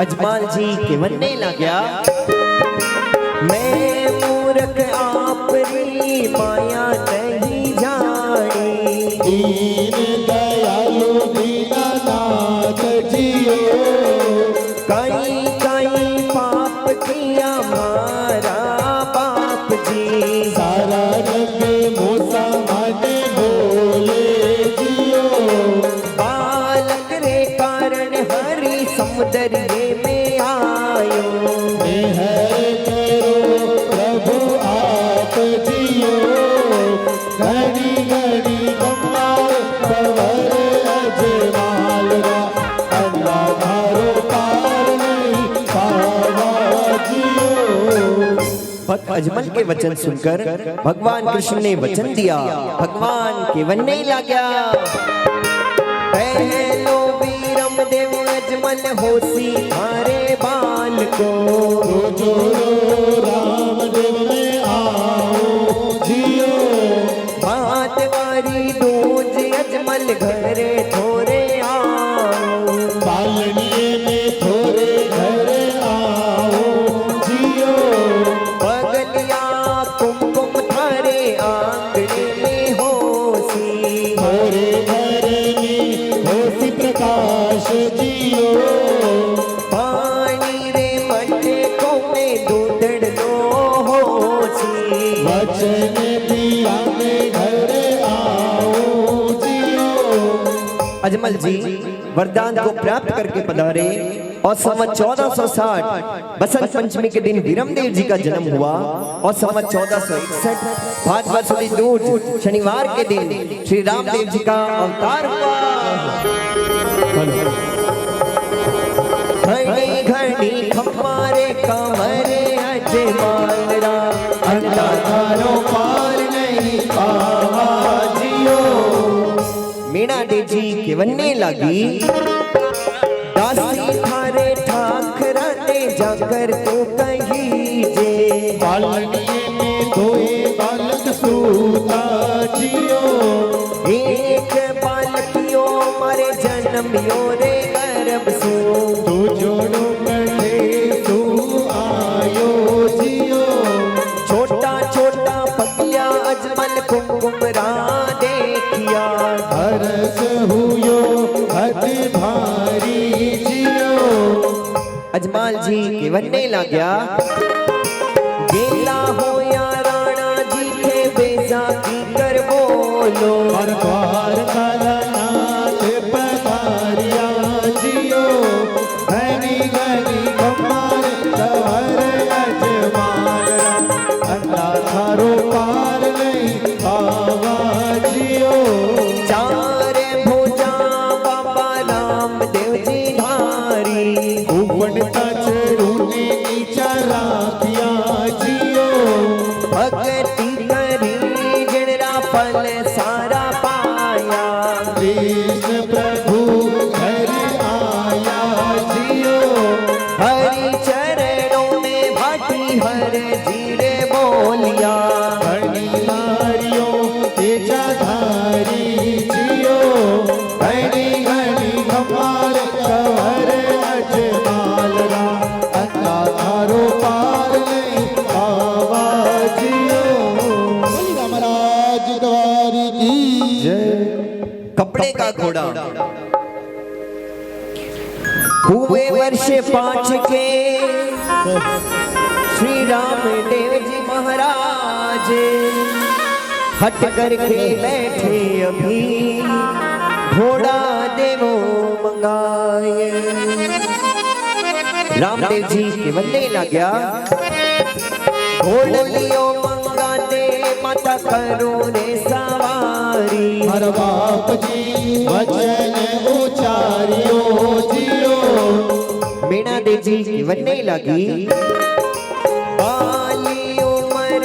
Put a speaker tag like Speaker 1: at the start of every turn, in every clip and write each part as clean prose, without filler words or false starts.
Speaker 1: अजमाल जी के बनने लग्या। मैं मूर्ख आपरी माया नहीं जानी,
Speaker 2: दीन दयालु दीनानाथ जियो।
Speaker 1: कई कई पाप किया मारा बाप जी,
Speaker 2: सारा रंग मूसा माने बोले जियो।
Speaker 1: बालक रे कारण हरि समुदरिये में आयो,
Speaker 2: मेहर करो प्रभु आप जियो। घड़ी घड़ी कमार पवर अजमाल रा, अल्लाह धारो पार नहीं पावा जियो।
Speaker 1: भक्त अजमल के वचन सुनकर भगवान कृष्ण ने वचन दिया, भगवान के बनने लग्या। पहलो वीरम देव अजमल होसी थारे बाल को,
Speaker 2: जो रामदेव में आओ जियो।
Speaker 1: बात वारी दूज अजमल घरे थोरे आओ,
Speaker 2: पालनिए में थोड़े घर आओ जियो।
Speaker 1: बगलिया कुमकुम थारे आंगने में होसी,
Speaker 2: थोड़े घर में होसी प्रकाश जियो।
Speaker 1: पानी रे मटे को में दूधड़ लो होसी,
Speaker 2: वचन दिया में घर आओ जियो।
Speaker 1: अजमल जी वरदान को प्राप्त करके पधारे और संवत 1460 बसंत पंचमी के दिन वीरमदेव जी का जन्म हुआ और संवत 1461 भाद्रपद शुक्ल दूज शनिवार के दिन श्री रामदेव जी का अवतार हुआ। घड़ी घड़ी हमारे कमरे अजमाल रा,
Speaker 2: अल्लाह धारो पार नहीं पावा जियो।
Speaker 1: मीणा देव जी के बनने लगी। दासी थारे ठाकरा ने जाकर तो कही जे,
Speaker 2: पालनिए में धोए बालक सूता जियो।
Speaker 1: एक बालकियो मारे जन्मियो रे गर्भ सो,
Speaker 2: तू जोड़ो कटे तू आयो जियो।
Speaker 1: छोटा छोटा पगलिया अजमल कुमकुम रा देखिया,
Speaker 2: हरस हुयो अति भारी जियो।
Speaker 1: अजमाल जी के बनने लग्या। गेला होया राणा जी के बेजा की कर बोलो,
Speaker 2: और द्वार काला नाथ पधारिया जियो। घड़ी घड़ी कमार कवर अजमाल रा, अल्लाह थारो पार नहीं पावा जियो।
Speaker 1: चार भुजा बाबा रामदेव जी धारी,
Speaker 2: उपड़ता चरूने नीचा राखिया जियो।
Speaker 1: भक्ति करी जिणरा फल सारा पाया,
Speaker 2: कृष्ण प्रभु घर आया जियो।
Speaker 1: हरि चरणों में भाटी हर जीरे बोलिया,
Speaker 2: घड़ी नारियों तेजा धारी जियो। घड़ी घड़ी हमार कवर अजमाल रा, अल्लाह थारो पार नहीं पावा जियो। बोली रामराज द्वारी की जय।
Speaker 1: कपड़े का घोड़ा हुए वर्ष 5 के श्री रामदेव जी महाराज, हट करके बैठे अभी घोड़ा देवो मंगाए। रामदेव जी के बनने लग्या। घोड़ लियो मंगा दे माता करो रे सवारी,
Speaker 2: हर बाप जी वचन उचारियो जियो।
Speaker 1: मीणा देव जी की बनने लगी। बाली उम्र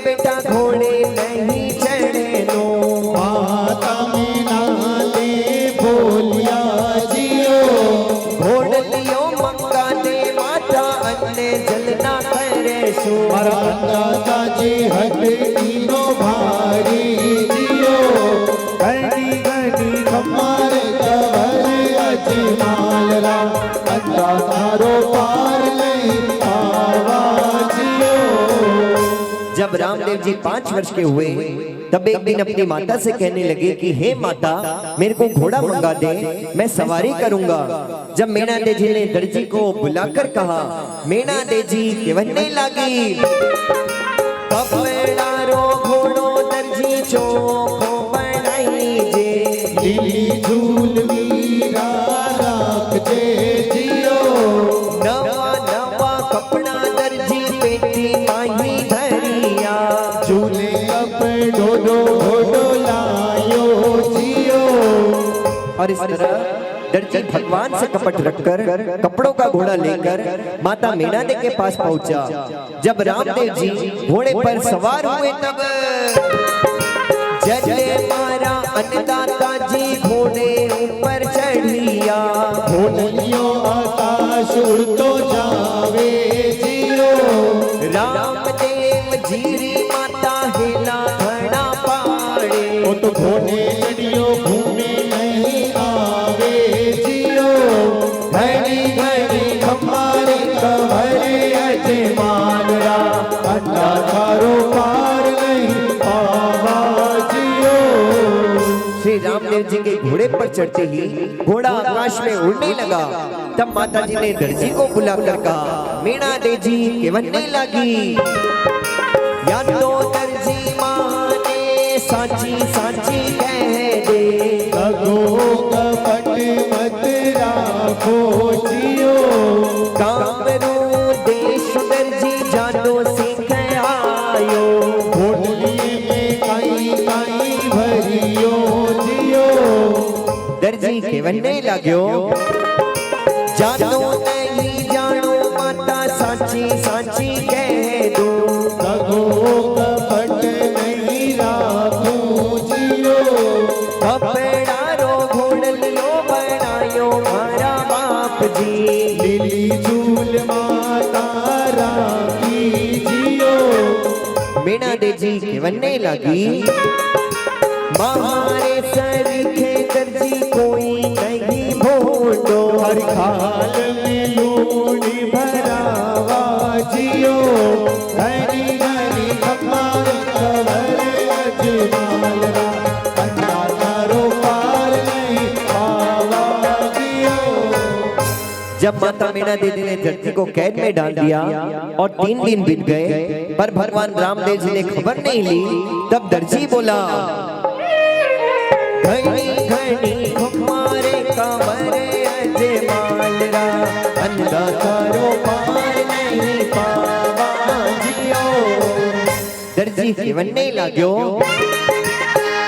Speaker 1: बेटा घोड़े नहीं चढ़े नो,
Speaker 2: माता मीना दे बोलिया जियो।
Speaker 1: घोड़ लियो मंगा दे माता अन्य जलना करे सो,
Speaker 2: हर अन्नदाता जी हट तीनों भारी जियो। घड़ी घड़ी हमारे कवर अजमाल रा, अल्लाह थारो
Speaker 1: जब रामदेव जी 5 वर्ष के हुए तब एक दिन अपनी माता से कहने लगे कि हे माता, मेरे को घोड़ा मंगा दे, मैं सवारी करूंगा। जब मीणा दे जी ने दर्जी को बुलाकर कहा, मीणा दे जी कहने लगी, कपड़ा रो घोड़ो दर्जी चोखो बनाई जे,
Speaker 2: लिली झूल मीरा राख दे जियो,
Speaker 1: नवा नवा कपड़ा दर्जी पेटी माही धरिया,
Speaker 2: झूले कपड़ो घोड़ो लायो जियो।
Speaker 1: और इस तरह दर्जी भगवान से कपट रखकर कपड़ों का घोड़ा लेकर माता मीणा दे के पास पहुंचा। जब रामदेव जी घोड़े पर सवार हुए तब जय मारा अन्नदाता जी घोड़े ऊपर चढ़िया,
Speaker 2: घोड़ियों आकाश उड़तो जावे जियो,
Speaker 1: रामदेव जीरी माता हिला घड़ा पाड़े,
Speaker 2: वो तो घोड़े लड़ियो घूमे नहीं आवे जियो, घड़ी घड़ी हमारे कवरे अजमानरा, अन्ना थारो पार नहीं पावा जियो।
Speaker 1: श्री रामदेव जी के घोड़े पर चढ़ते ही घोड़ा आकाश में उड़ने लगा। तब माता जी ने दर्जी को बुलाकर कहा, मीणा दे जी कहने लगी, या तो दर्जी माने साची साची कह दे,
Speaker 2: लगो कपट मत राखो जियो,
Speaker 1: कामरू देश दर्जी जानो सीख आयो,
Speaker 2: घोड़िए में काई काई भरियो जियो,
Speaker 1: दर्जी कहने लग्यो, जानो नहीं जानो माता साची साची कह दो,
Speaker 2: लगो कपट नहीं राखूं जियो,
Speaker 1: कपड़ा रो घोड़लियो बनायो मारा बाप जी,
Speaker 2: लिली झूल माता राखी जियो।
Speaker 1: मीणा दे जी कहने लगी, मारे सरीखे दर्जी कोई नहीं भोटो,
Speaker 2: हर खाल में लूणी भरावा जियो, घड़ी घड़ी खपार कवर अजमालरा, अन्ना तारो पार नहीं पावा जियो।
Speaker 1: जब माता मीणा देवी ने दर्जी को कैद में डाल दिया और 3 दिन बीत गए पर भगवान रामदेव जी ने खबर नहीं ली, तब दर्जी बोला, घड़ी घड़ी हमारे कमरे अजमालरा, अन्ना तारो पार नहीं पावा जियो। दर्जी कहने लग्यो,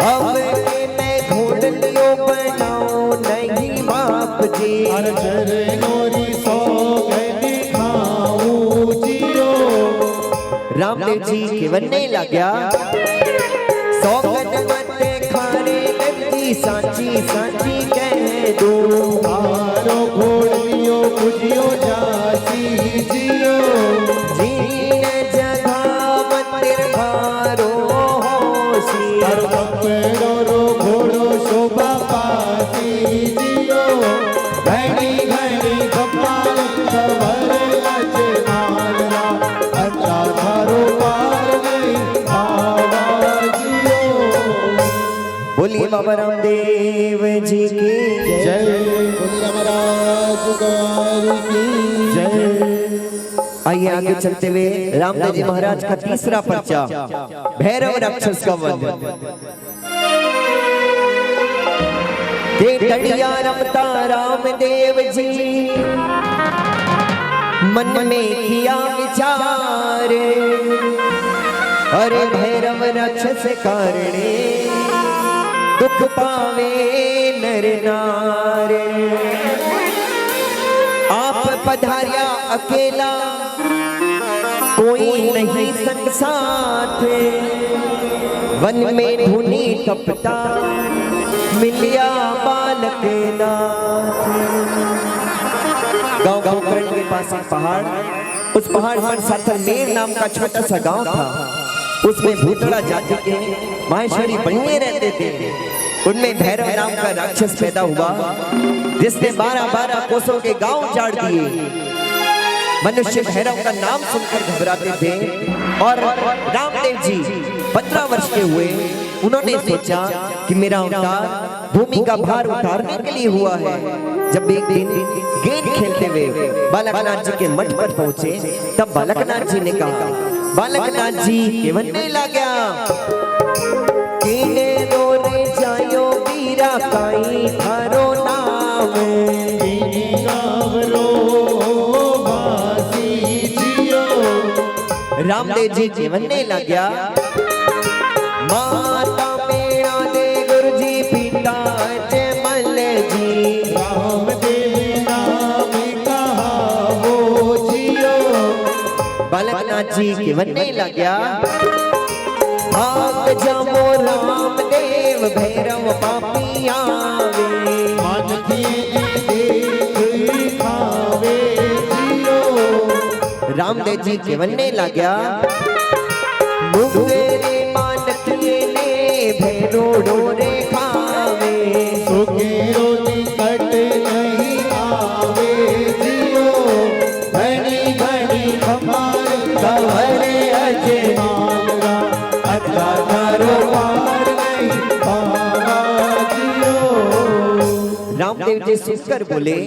Speaker 1: अब के मैं घोड़लियो बनाओ नहीं बाप जी,
Speaker 2: हर चरणोरी सौगंध खाऊं जियो,
Speaker 1: रामदेव जी कहने लग्या, सौगंध मत खाने दर्जी साची साची कह दो,
Speaker 2: तारो घोड़ियो बुझियो जासी जियो,
Speaker 1: जीन जगह मंदिर भारो होशी,
Speaker 2: हर कपड़ो रो घोड़ो शोभा पासी जियो, घड़ी घड़ी कपाल कवर अजमानरा, अन्ना थारो पार नहीं पावा जियो।
Speaker 1: बोलिए बाबा रामदेव जी की
Speaker 2: जय बोलिए महाराज गौर की जय।
Speaker 1: आइए आगे चलते हुए रामदेव जी महाराज का तीसरा पर्चा, भैरव राक्षस का वध। केतड़िया रमता रामदेव जी मन में किया विचार, अरे भैरव राक्षस कारणे दुख पावे नर नारे, आप पधारिया अकेला कोई नहीं संग साथ, वन में धुनी तपता मिलिया बालक नाथ। गांव गोकर्ण के पास एक पहाड़, उस पहाड़ पर सातलमेर नाम का छोटा सा गांव था। उसमें भूतड़ा जाति के माहेश्वरी बनिए रहते थे। उनमें भैरव नाम का राक्षस पैदा हुआ जिसने 12-12 कोसों के गांव जाड़ दिए। मनुष्य भैरव का नाम सुनकर घबराते थे और रामदेव जी 15 वर्ष के हुए। उन्होंने सोचा कि मेरा अवतार भूमि का भार उतारने के लिए हुआ है। जब एक दिन गेंद खेलते हुए बालकनाथ जी के मठ पर पहुंचे, तब बालकनाथ जी ने कहा, बालकनाथ जी केवन्ने लाग्या केने रोने जायो वीरा काई थारो नाम रामदेव जी जीवनने लाग्या माता मेरा दे गुरुजी पिता जमल जी
Speaker 2: रामदेव नाम कहा वो जियो।
Speaker 1: बालकनाथ जी जीवनने लाग्या भाग जमो रामदेव भैरव पापी आवे
Speaker 2: मन देख खावे जियो।
Speaker 1: रामदेव जी जीवनने लाग्या मुंगेरे मानकिए ने भैरो डोरे खावे
Speaker 2: सुखेरो निकट नहीं आवे जियो। घड़ी घड़ी खमार कवरे अजमानरा अता थारो पार नहीं पावा जियो।
Speaker 1: रामदेव जी सुनकर बोले,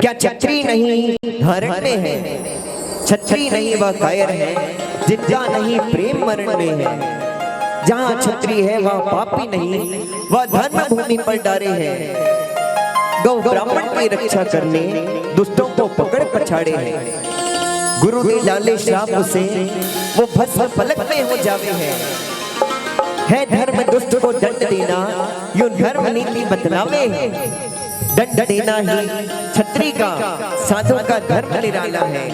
Speaker 1: क्या छत्री नहीं धारण में है? छत्री नहीं वह कायर है जिनका नहीं प्रेम मरण में है। जहाँ छत्री है वह पापी नहीं, वह धर्म भूमि पर डारे है। गौ ब्राह्मण की रक्षा करने दुष्टों को पकड़ पछाड़े है। गुरु ने डाले श्राप से वो भस्म पलक में हो जावे है धर्म दुष्ट को दंड देना यो धर्म नीति बतलावे है। दंड देना ही छत्री का साधु का धर्म निराला है।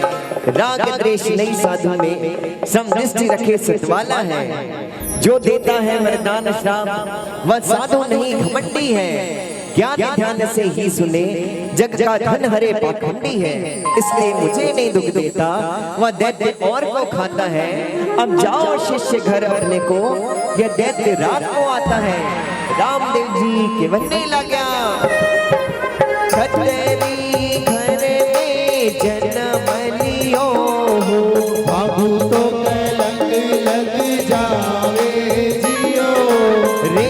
Speaker 1: राग द्वेष नहीं साधु में समदृष्टि रखे सतवाला है। जो देता है वरदान श्राप वह साधु नहीं घमंडी है। ज्ञान ध्यान से ही सुने जग का धन हरे पाखंडी है। इसलिए मुझे नहीं दुख देता वह दैत्य और को खाता है। अब जाओ शिष्य घर अपने को, यह दैत्य रात को आता है। रामदेव जी के बनने लगा छतरी घर में जन्म लियो हो
Speaker 2: बाबू तो कलंक लग जावे जियो।
Speaker 1: रे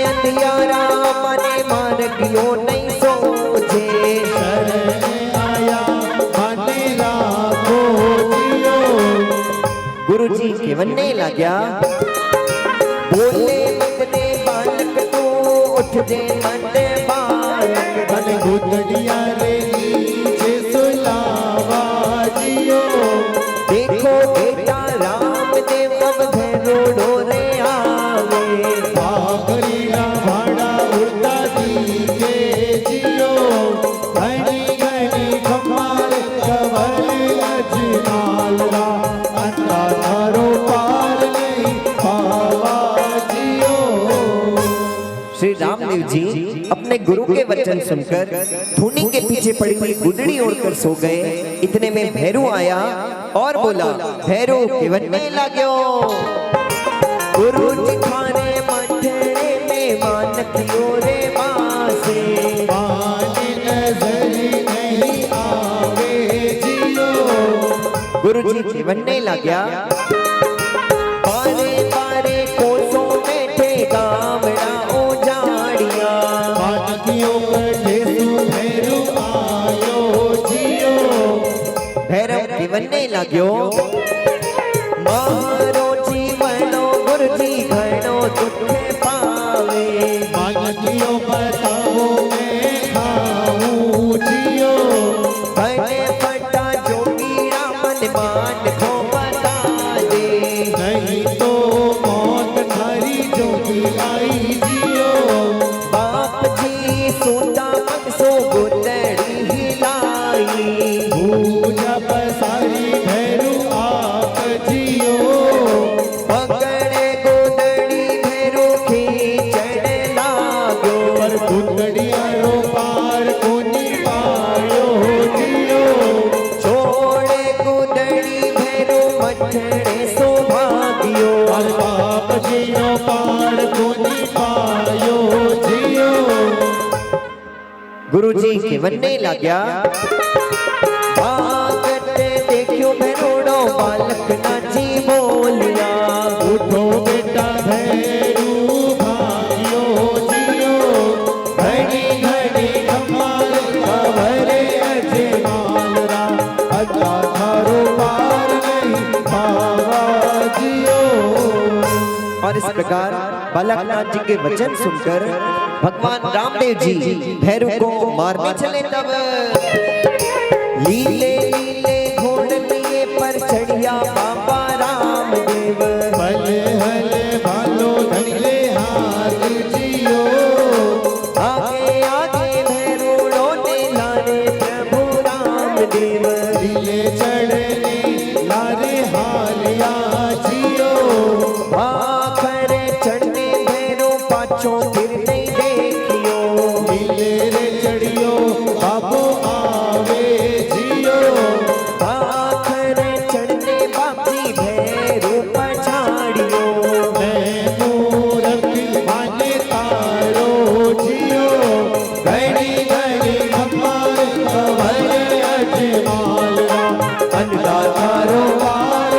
Speaker 1: अंधियारा मने मार गयो नहीं सोचे
Speaker 2: शरण आया मन राखो जियो।
Speaker 1: गुरु जी के बनने लगा बोले अपने बालक तो उठ जे मन बालक
Speaker 2: मन गुदड़िया रे नीचे सुलावा जियो।
Speaker 1: देखो बेटा रामदेव अब भैरो डोरे आवे
Speaker 2: बागड़िया भाड़ा उड़ता दीके जियो। घड़ी घड़ी खमार कवल अजमालरा अंता थारो पार नहीं पावा जियो।
Speaker 1: श्री रामदेव जी अपने गुरु के वचन सुनकर धूनी के पीछे पड़ी हुई गुदड़ी ओढ़कर सो गए। इतने में भैरू आया और बोला, भैरू केवन्ने लाग्यो गुरु जी खाने मठड़े में मानकियो रे मासे
Speaker 2: पानी नजर नहीं आवे जियो।
Speaker 1: गुरु जी केवन्ने लाग्या पारे पारे कोसों बैठे गामड़ा उजाड़िया
Speaker 2: मानकियों कटे सुभेरु आयो जियो।
Speaker 1: भैरव जीवनने लाग्यो मारो जीवनो गुरुजी घणो दुख पावे
Speaker 2: मानकियों बताओ मैं खाऊं जियो।
Speaker 1: बने फटा जोगीरा मन मान को बता दे
Speaker 2: नहीं तो मौत थारी जोगी आई जियो।
Speaker 1: बाप जी सोता मन सो गुदड़ी हिलाई
Speaker 2: पूजा पसारी भैरू आप जियो।
Speaker 1: पकड़े गुदड़ी भैरू खींचड़ लागो
Speaker 2: पर गुदड़िया रो पार कोनी पायो जियो।
Speaker 1: छोड़े गुदड़ी भैरू मठड़े सौभाग्यो
Speaker 2: और बाप जियो पार कोनी पायो जियो।
Speaker 1: गुरु जी के बनने लग्या भागत बालकनाथ जी के वचन सुनकर भगवान रामदेव जी भैरव को मारने चले तब लीले लीले घोड़ लिए पर चढ़िया बाबा रामदेव।
Speaker 2: भले हले भालो धनिले हाथ जियो,
Speaker 1: आगे आगे भैरोड़ों ने लारे प्रभु रामदेव।
Speaker 2: लीले चढ़ने लारे हालिया जियो,
Speaker 1: आखर चढ़ने भैरो पाछों फिर नहीं देखियो।
Speaker 2: लीले रे चढ़ियो बाबो आवे जियो,
Speaker 1: आखर चढ़ने बापी भैरो पछाड़ियो।
Speaker 2: मैं मूरख माने तारो जियो, घड़ी घड़ी खपार खबर अजमाल अंधा तारो पार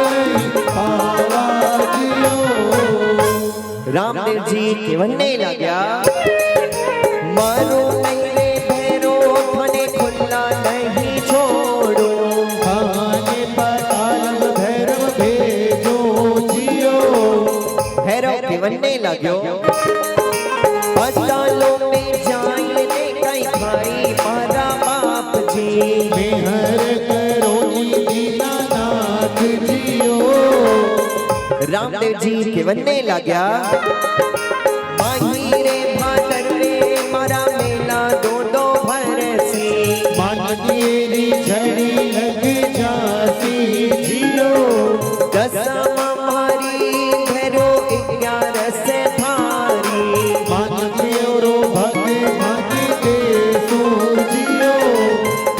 Speaker 2: पावा जियो।
Speaker 1: रामदेव जी केवन्ने लग्या मारो नहीं रे भैरो थने खुला नहीं छोड़ो।
Speaker 2: खाने पताल भैरव भेजो जियो,
Speaker 1: भैरव केवन्ने लाग्यो अस्पतालों में जाए ने कई खाई मारा बाप जी।
Speaker 2: मेहर करो दीनानाथ जियो,
Speaker 1: रामदेव जी केवन्ने लाग्या माही रे भादर रे मारा मेला दो दो भरसी।
Speaker 2: मानगेरी झड़ी लग जाती जियो,
Speaker 1: दसम हमारी भैरो 11 से भारी।
Speaker 2: मानगेरो भग भग दे सो जियो,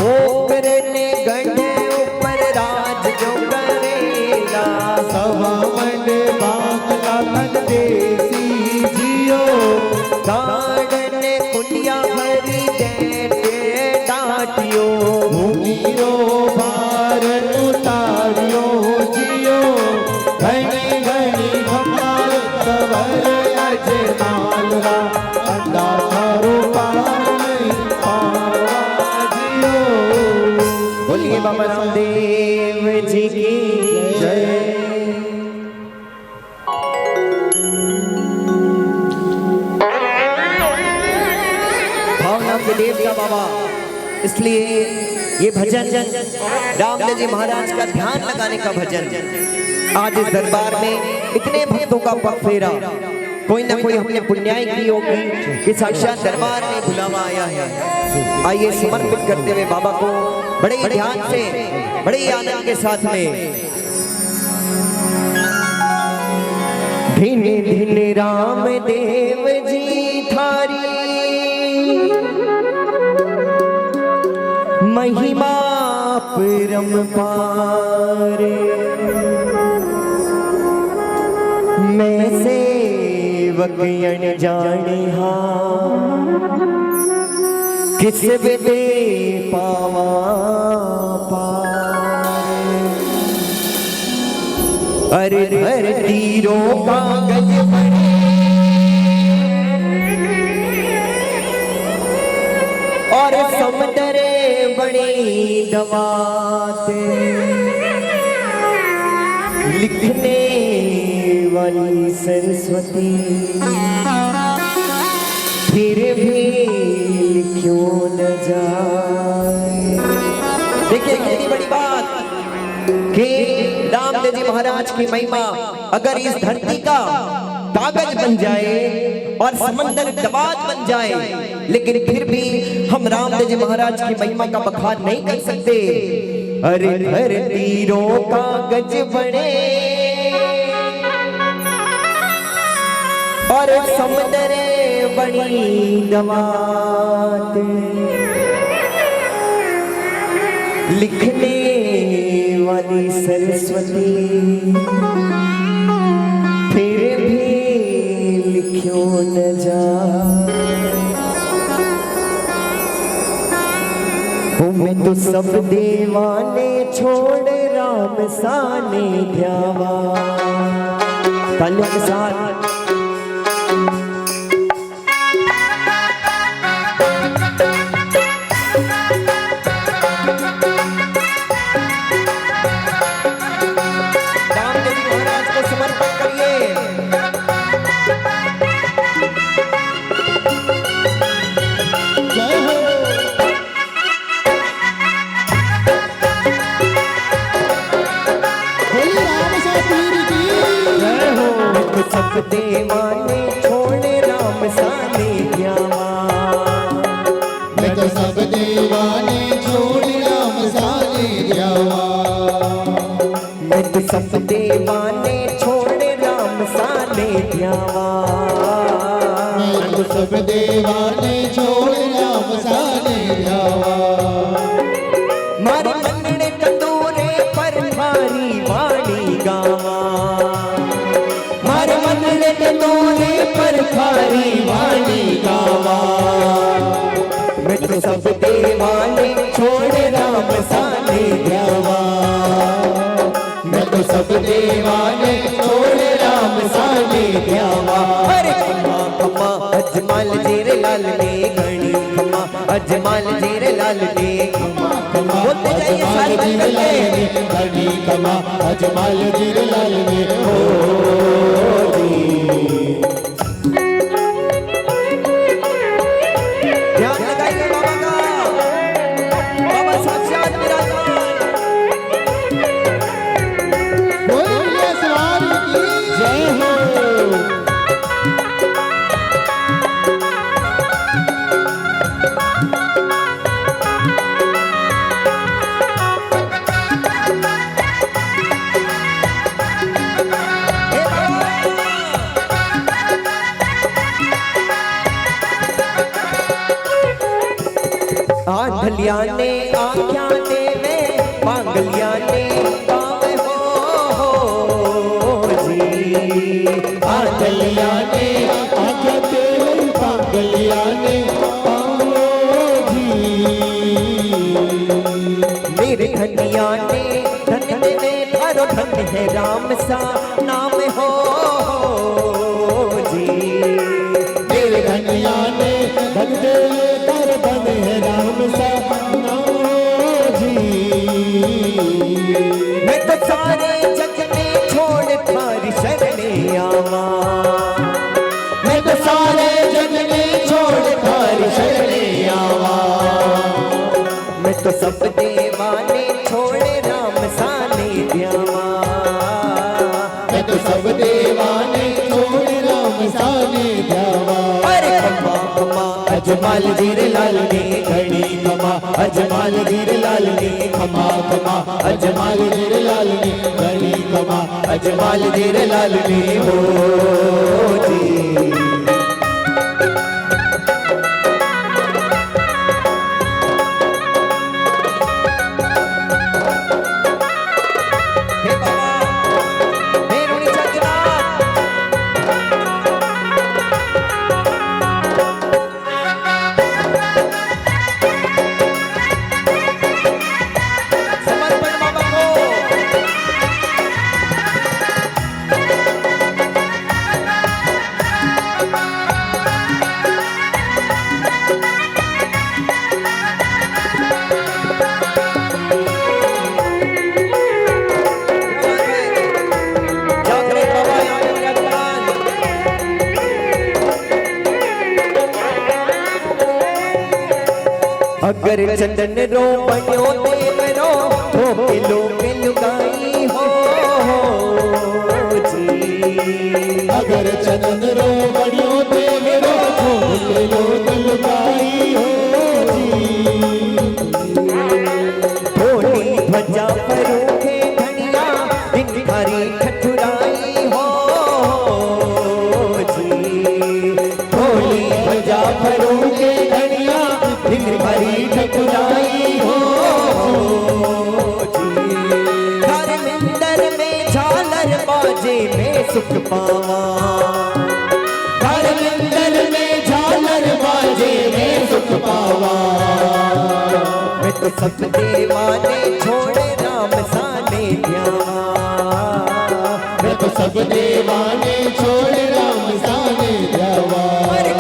Speaker 1: पोखर ने गढ़े ऊपर राज जो करेगा।
Speaker 2: सवा मन बांगला तन देसी जियो,
Speaker 1: गार्डन कुंडिया भरी दे डाटियो।
Speaker 2: भूमिरो भार उतारियो जियो, घनी घनी खपाल खबर अजमालवा अंधा थारो पार नहीं पावा जियो।
Speaker 1: बोलिए बाबा रामदेव जी की जय। भावना के देवता बाबा, इसलिए ये भजन रामदेव जी महाराज का ध्यान लगाने का भजन। आज इस दरबार में इतने भक्तों का पग फेरा, कोई ना कोई हमने पुण्याई की होगी कि साक्षात दरबार में बुलावा आया है। आइए समर्पित करते हुए बाबा को बड़े ही ध्यान से बड़े ही आनंद के साथ में धीने धीने रामदेव जी थारी महिमा परम्पार। मैं सेवक अनजाने किस विदे पावा पार। अरे धरतीरों कागज बने और समुद्रे बड़ी दवाते, लिखने वाली सरस्वती फिर भी क्यों न जाए। देखिए कितनी बड़ी बात कि रामदेव जी महाराज की महिमा अगर इस धरती का कागज बन जाए और समंदर दबाज बन जाए, लेकिन फिर भी हम रामदेव जी महाराज की महिमा का बखान नहीं कर सकते। अरे धरतीरों कागज बने और समुद्रे बड़ी दवात, लिखने वाली सरस्वती फिर भी लिखो न जा। मैं तो सब दीवाने छोड़ राम साने ध्यावा। तालियों के साथ रामदेव जी महाराज को समर्पण करिए। देवाने छोड़े राम साने ध्यावा
Speaker 2: मैं तो सब दीवाने छोड़ राम साने ध्यावा
Speaker 1: मैं तो सब दीवाने छोड़े राम साने ध्यावा
Speaker 2: मैं तो सब दीवाने छोड़ राम साने ध्यावा
Speaker 1: मारे मनड़े तंदूरे पर थारी वाणी गावा मारे मनड़े तंदूरे पर थारी वाणी गावा मैं तो सब दीवाने छोड़े राम साने ध्यावा
Speaker 2: मैं तो सब दीवाने छोड़ राम साने ध्यावा
Speaker 1: अरे खम्मा खम्मा अजमल जीरे लाल ने घड़ी खम्मा अजमल जीरे लाल ने खम्मा
Speaker 2: कमा
Speaker 1: बोलते जाइए सारे
Speaker 2: अजमल
Speaker 1: बन
Speaker 2: जीर
Speaker 1: करके।
Speaker 2: लाल ने घड़ी कमा अजमल जीर लाल ने हो
Speaker 1: ध्यान लगाइए बाबा का बाबा साक्षात विराजमान
Speaker 2: बोलिए सवार की जय हो
Speaker 1: हे बाबा आंधलिया ने आख्या देवे पांगलिया ने पावे हो जी
Speaker 2: आंगलिया ने आजा तेरे पागलिया ने पाओ जी
Speaker 1: मेरे धनिया ने धन देवे थारो धन है राम सा नाम हो जी
Speaker 2: मेरे धनिया ने धन दे कर धन है राम सा नाओ जी
Speaker 1: मैं तो सारे जग में छोड़ थारी शरणे आवा
Speaker 2: मैं तो सारे जग में छोड़ थारी शरणे आवा
Speaker 1: मैं तो सब देवाने छोड़े राम साने ध्यावा
Speaker 2: मैं तो सब दीवाने छोड़ राम साने ध्यावा
Speaker 1: अरे खम्मा खम्मा
Speaker 2: अजमल जीर लाल ने घड़ी कमा अजमल जीर लाल ने खमा कमा अजमल जीर लाल ने घड़ी कमा अजमल जीर लाल ने हो जी
Speaker 1: हे बाबा हे रुणी जगन्नाथ समर्पण बाबा को जागृत बाबा यहाँ पे विराजमान अगर चंदन रो बन्यो देवरो हो के लोग लुगाई हो जी
Speaker 2: अगर चंदन रो बड़ियो देवरो खोले लो दिलबाई हो जी
Speaker 1: थोड़ी ध्वजा परूखे धनिया दिन भरी ठठुराई हो जी
Speaker 2: थोड़ी ध्वजा फरू के धनिया दिन भरी ठकुराई हो
Speaker 1: धर्मेंद्र में झालर बाजे में सुख पावा
Speaker 2: धर्मेंद्र में झालर बाजे में सुख पावा
Speaker 1: मैं तो सब देवाने छोड़े राम साने ध्यावा
Speaker 2: मैं तो सब दीवाने छोड़ राम साने ध्यावा
Speaker 1: अरे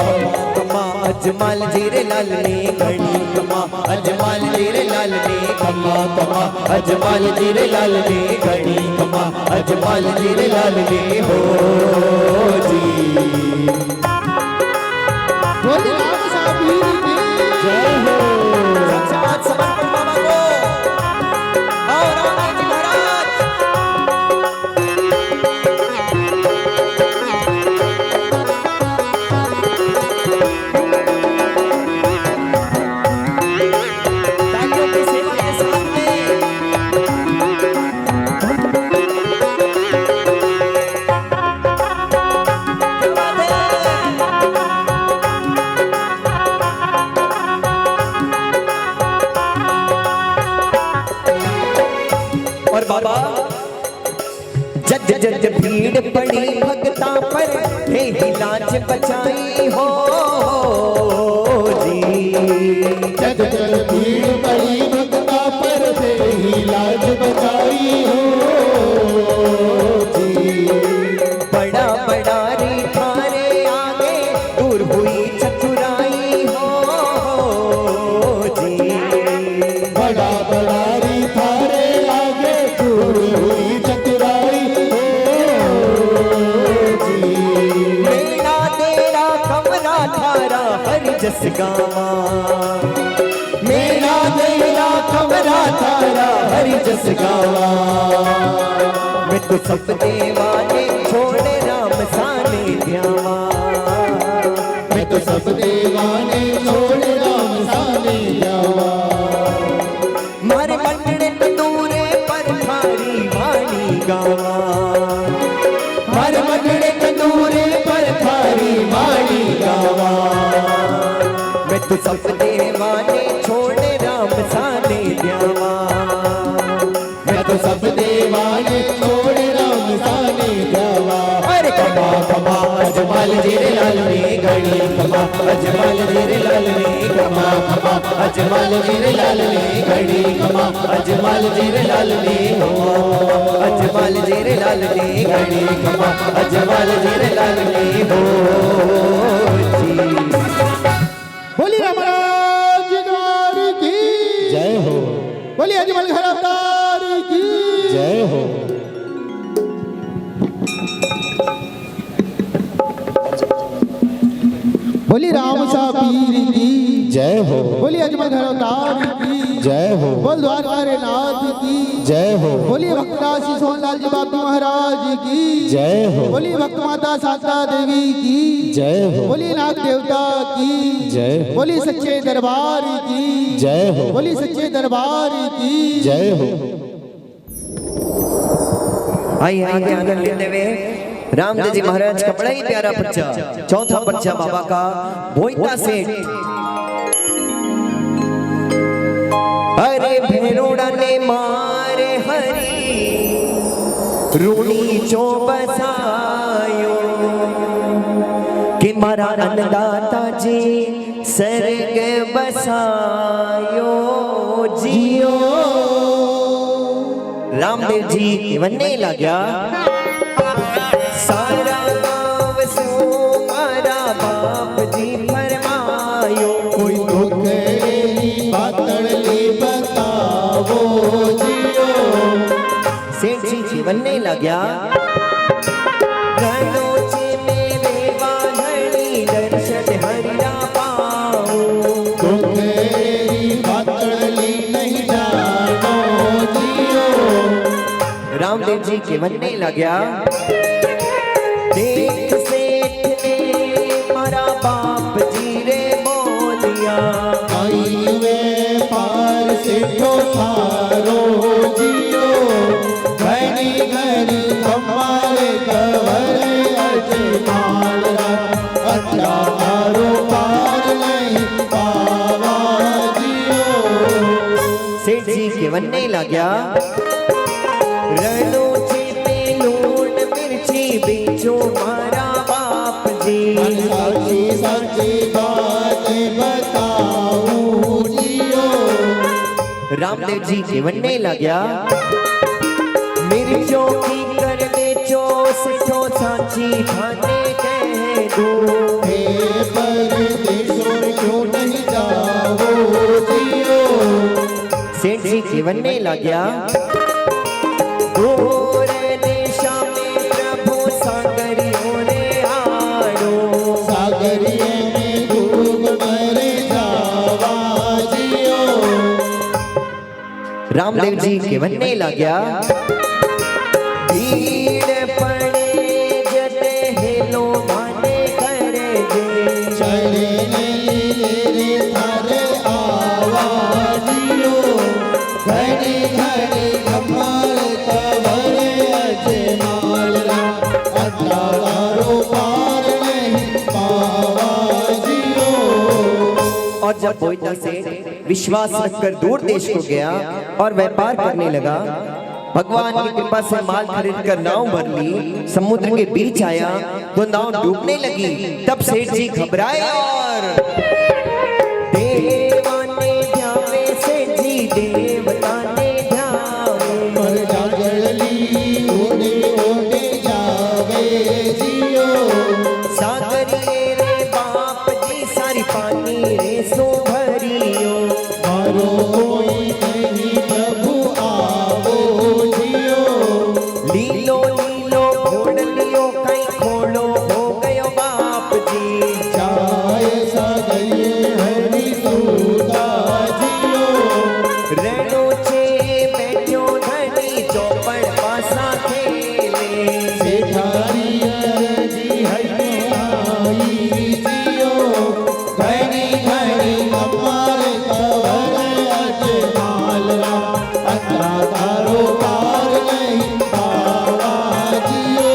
Speaker 1: खम्मा अजमल जीरे लाल ने घड़ी खम्मा अजमल जीरे लाल ने
Speaker 2: कमा कमा
Speaker 1: अजमल जीरे लाल ने घड़ी खम्मा अजमल जीरे लाल ने हो जी
Speaker 2: बोले राम साबीर की जय हो
Speaker 1: साक्षात समर्पण बाबा को और राम जी महाराज और बाबा जज जज भीड़ पड़ी भक्ता पर हे ही लाज बचाई हो जी।
Speaker 2: जग जग भीड़ पड़ी भक्ता पर थे ही लाज बचाई हो जी।
Speaker 1: बड़ा बड़ा रे थारे आगे दूर हुई चतुराई हो जी।
Speaker 2: बड़ा बड़ा री थारे आगे दूर हुई चतुराई हो जी।
Speaker 1: मेरा तेरा कमरा थारा हरि जस गावा, मेरा तेरा कमरा थारा हरि जस गावा। मैं तो सब देवाने छोड़े राम साने ध्यावा,
Speaker 2: मैं तो सब दीवाने छोड़ राम साने जावा।
Speaker 1: मारे मंडने तंदूरे पर थारी वाणी गावा,
Speaker 2: हर मंडले तंदूरे पर थारी वाणी गावा।
Speaker 1: मैं तो सब देवाने छोड़े राम साने ध्यावा।
Speaker 2: मैं तो सब दीवाने छोड़ राम साने जावा।
Speaker 1: अरे
Speaker 2: कमा कमा अजमल तेरे लाल में घड़ी कमा अजमल तेरे लाल में कमा कमा अजमल तेरे लाल में घड़ी कमा अजमल तेरे लाल में हो
Speaker 1: अजमल जेरे लाल ने
Speaker 2: घड़ी कमा अजमल तेरे लाल में हो जी। बोलिए महाराज गौरी की जय हो। बोलिए अजमल घर अवतार की जय हो। बोली राम सा पीर की जय हो। बोली अजमल घर अवतार की जय हो। बोल द्वारका नाथ की जय हो। बोलिए भक्तदासी सोहनलाल जी बापू महाराज की जय हो। बोलिए भक्त माता शांता देवी की जय हो। बोलिए नाग देवता की जय हो। बोलिए सच्चे दरबार की जय हो। बोलिए सच्चे दरबार की जय हो।
Speaker 1: आइए आगे आनंद लेते हुए रामदेव जी महाराज का बड़ा ही प्यारा पर्चा, चौथा पर्चा बाबा का भोइता सेठ। अरे भेरोड़ा ने मारे हरी रूणी चो बसायो कि मारा अन्नदाता जी सर्ग बसायो जियो। रामदेव जी वन्ने लग्या सारा गाँव सो मारा बाप जी फरमायो।
Speaker 2: कोई दुखेरी बातड़ली बतावो जियो।
Speaker 1: सेठ जी जीवनने लग्या गणोचे मेरे वाहनी दर्शन हरिया पाओ।
Speaker 2: दुखेरी बातड़ली नहीं जानो जियो।
Speaker 1: रामदेव जी जीवनने लग्या देख सेठ ने मारा बाप जी रे बोलिया।
Speaker 2: आई वे पार से तो थारो जियो। घड़ी घड़ी कमारे कवरे अजमाल अच्छा मारो पार नहीं पावा जियो।
Speaker 1: सेठ जी के वन्ने लग्या रणोचे में लूण मिर्ची बेचो मारा बाप जी।
Speaker 2: साची साची बात बताऊं जियो।
Speaker 1: रामदेव जी के वन्ने लग्या मिर्चों की कर बेचो सिठो साची थाने कह दो।
Speaker 2: हे परदेशों क्यों नहीं जाओ जियो।
Speaker 1: सेठ जी के वन्ने लग्या घोर देशा में प्रभु सागरियों ने आड़ो।
Speaker 2: सागरिये में डूब मरे जावा जियो।
Speaker 1: रामदेव जी के वन्ने लग्या भीड़ पड़े जते हेलो माने करे दे।
Speaker 2: चले रे थारे आवाजियो। घड़ी घड़ी कमाल तवरे अजमाल अल्लाह पार नहीं पावा जियो।
Speaker 1: और जब बोइता से विश्वास रखकर दूर देश को गया और व्यापार करने लगा, भगवान की कृपा से माल खरीद कर नाव भर ली, समुद्र के बीच आया तो नाव डूबने लगी। तब सेठ जी घबराए और देवा ने ध्यावे, सेठ जी देवता ने ध्यावे,
Speaker 2: पर जागरली ओडे ओडे जावे जियो।
Speaker 1: सागरिये रे बाप जी सारी पानी रे सो भरियो,
Speaker 2: मारो कोई नहीं प्रभु आवो जियो।
Speaker 1: लीलो लीलो घोड़ लियो कई खोलो हो गयो बाप जी,
Speaker 2: चाय सागरिये हरि सूता जियो।
Speaker 1: रेणु छे बैठो धनी चौपड़ पासा खेले,
Speaker 2: सेठारी जी हरि आई जियो। घड़ी घड़ी कमर कवर अजमालरा, अतरा तारो पार नहीं पावा जियो।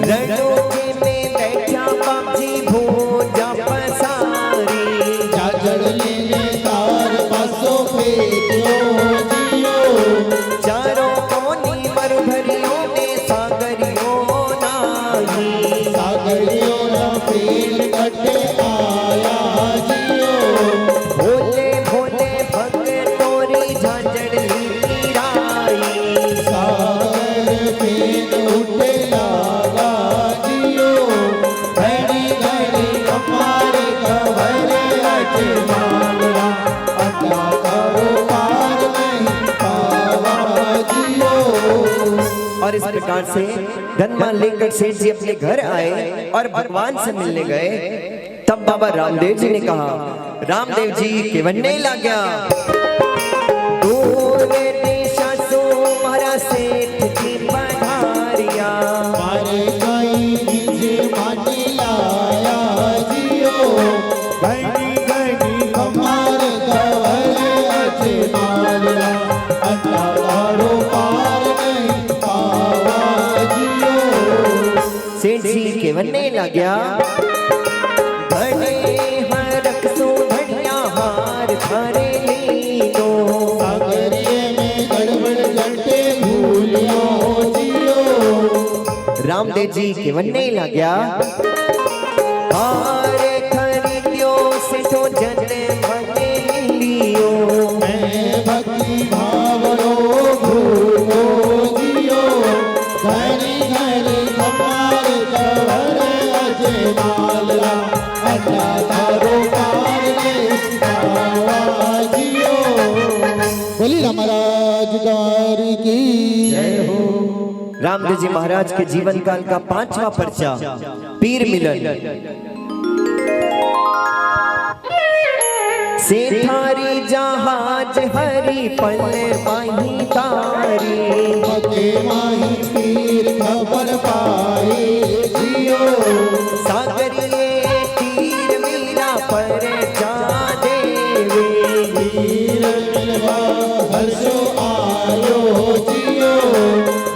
Speaker 1: रेणु छे में बैठा बाप जी भोजा पसारी,
Speaker 2: जाजड़ली ने तार पासो फेंक्यो जियो।
Speaker 1: चारों कोनी मरुभरियों में सागरियों नाही,
Speaker 2: सागरियों ना पेड़ कटे आया जियो।
Speaker 1: भोले भोले भगत तोरी झांझड़ली गिराई,
Speaker 2: सागर पेन उठे लागा जियो। घड़ी घड़ी कमारे कवरे अजमालरा, अता करो पार नहीं पावा जियो।
Speaker 1: और इस प्रकार से धनवान लेकर सेठ जी अपने घर आए और भगवान से मिलने गए। तब बाबा रामदेव जी ने कहा, रामदेव जी केवन्ने ला गया, दूर दिशा सो मारा सेठ जी पधारिया,
Speaker 2: मारे कई निज माटी लाया जियो। घड़ी घड़ी कमार कवरे अजमालरा, अता करो पार नहीं पावा जियो।
Speaker 1: सेठ जी केवन्ने ला गया, घड़े हरक सो घड़िया हार थारे लीनो,
Speaker 2: सागरिये में गड़बड़ घंटे भूलियो जियो।
Speaker 1: रामदेव जी केवन्ने ला गया, हारे खरीद्यो सेठो जन भगे लियो,
Speaker 2: मैं भक्ति भावरो भूलो जियो। घड़ी घड़ी कमार कवरे अजमालरा, अता तारो पार नहीं पावा जियो। बोली राम महाराज गौरी की जय हो।
Speaker 1: रामदेव जी महाराज के जीवन काल का 5वां पर्चा पीर मिलन। सेठारी जहाज हरी पल माही तारी,
Speaker 2: मके माही पीर खबर पाए जियो।
Speaker 1: सागरिये तीर मीरा पर जा देवे,
Speaker 2: वीर मिलवा हर्षो आयो जियो।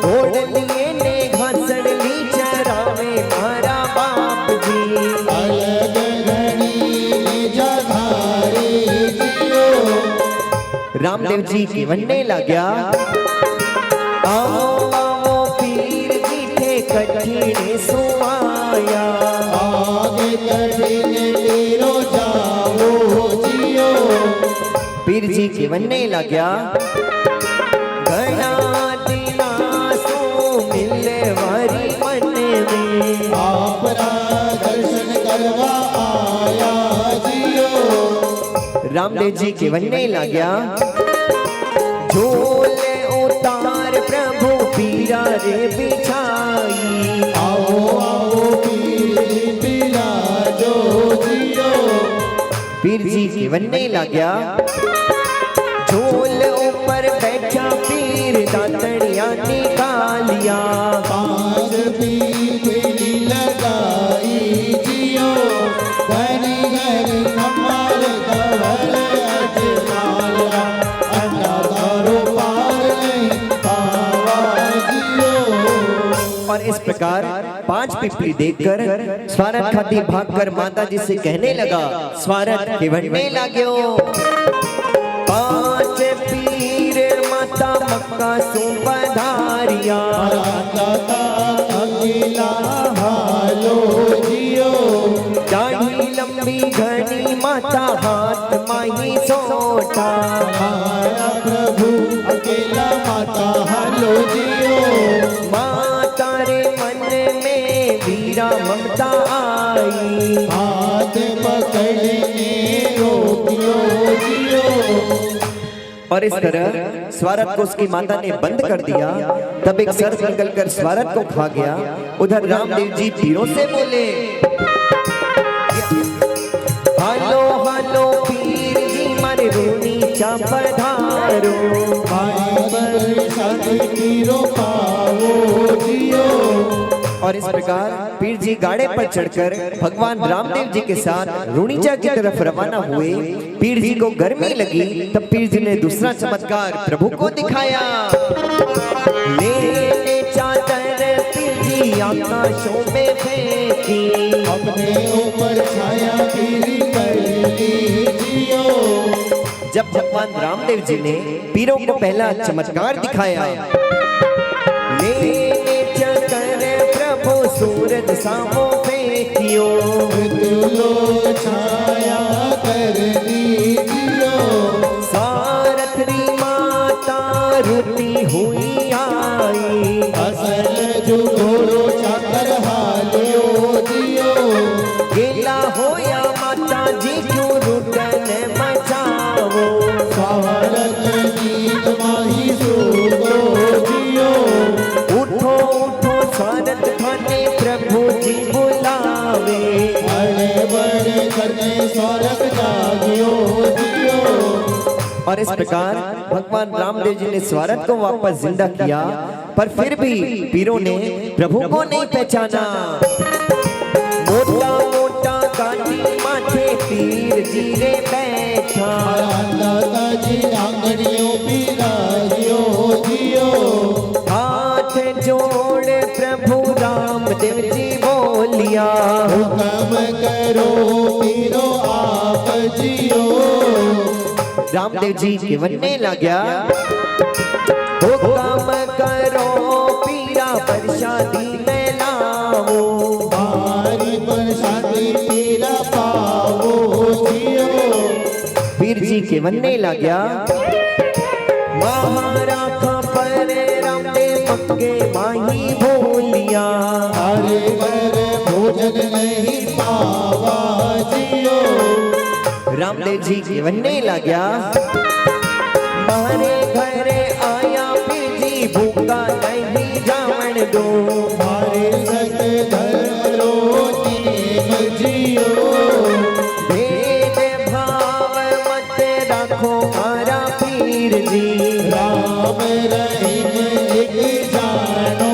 Speaker 1: घोड़ लिए ने घासड़ ली चरावे मारा बाप जी,
Speaker 2: अलग घड़ी निज धारे जियो।
Speaker 1: रामदेव जी केवन्ने ला गया, आओ आओ पीर जी थे कठिन सुआया,
Speaker 2: आगे कठिन तेरो जाओ जियो।
Speaker 1: पीर जी केवन्ने ला गया, घना दिना सो मिले वारी मन में,
Speaker 2: आपरा दर्शन करवा आया जियो।
Speaker 1: रामदेव जी केवन्ने ला गया, झोले उतार प्रभु पीरा रे बिछाई,
Speaker 2: आओ आओ पीर जी बिराजो जियो।
Speaker 1: पीर जी केवन्ने ला गया, झोल ऊपर बैठा पीर दातड़िया निकालिया,
Speaker 2: पांच पीली लगाई जियो। घड़ी घड़ी कमाल कवर अजमालरा, अता तारो पार नहीं पावा जियो।
Speaker 1: और इस प्रकार 5 पिपली देखकर स्वारथ खाती भागकर माता जी से कहने लगा, स्वारथ केवन्ने ला गयो, 5 पीर माता मक्का का सुपधारिया
Speaker 2: दाता अकेला हालो जियो
Speaker 1: दाढ़ी लंबी घनी माता हाथ माही सोटा
Speaker 2: हमारा प्रभु अकेला माता हालो जियो
Speaker 1: माता रे मन में वीरा ममता आई
Speaker 2: हाथ पकड़ने रोकियो जियो।
Speaker 1: और इस तरह स्वारथ को उसकी माता ने बंद कर दिया। तब एक सर्प निकलकर स्वारथ को खा गया। उधर रामदेव जी पीरों से बोले, हालो हालो पीर जी मारे रूनी चा पधारो
Speaker 2: पीरो पावो जियो।
Speaker 1: और इस प्रकार पीर जी गाड़े पर चढ़कर भगवान रामदेव जी के साथ रुणीचा की तरफ रवाना हुए। पीर जी को गर्मी लगी, तब पीर जी ने दूसरा चमत्कार प्रभु को दिखाया। ले ले चादर पीर जी आकाशों में फेंकी
Speaker 2: अपने ऊपर छाया पीरी कर लीजियो।
Speaker 1: जब भगवान रामदेव जी ने पीरों को पहला चमत्कार दिखाया, ले ले चादर प्रभु सूरज सामो फेंकियो
Speaker 2: लो छाया कर लीजियो।
Speaker 1: सारथी माता रुती हुई आई
Speaker 2: असल जो घोड़ो चाकर हालियो जियो।
Speaker 1: गेला होया माता जी क्यों रुटन मचावो
Speaker 2: स्वारथ गीत माही सुतो जियो।
Speaker 1: उठो उठो स्वारथ खाने प्रभु जी बुलावे
Speaker 2: बड़े बड़े करने स्वारथ जागियो जियो।
Speaker 1: और इस प्रकार भगवान रामदेव जी ने स्वारथ को वापस जिंदा किया, पर फिर भी पीरों ने प्रभु को नहीं पहचाना। मोटा मोटा काटी माथे पीर जी रे बैठा
Speaker 2: दाता जी आंगड़ियों पीराजियो जियो।
Speaker 1: हाथ जोड़ प्रभु रामदेव जी बोलिया,
Speaker 2: हुक्म करो पीरो आप जियो।
Speaker 1: रामदेव जी के बनने लगा, हुक्म करो पीरा प्रसादी में लाओ।
Speaker 2: हमारी प्रसादी पीरा पावो जियो।
Speaker 1: पीर जी के बनने लगा, महाराखा पर रामदेव मंगे माही भूलिया।
Speaker 2: हरे घर भोजन नहीं पावा जियो।
Speaker 1: रामदेव जी के बनने लगा, मारे घरे आया पीर जी भूखा नहीं जावन दो।
Speaker 2: हमारे सत धर्म रोटी जियो।
Speaker 1: भेद भाव मत रखो मारा पीर जी,
Speaker 2: राम रहीम एक जानो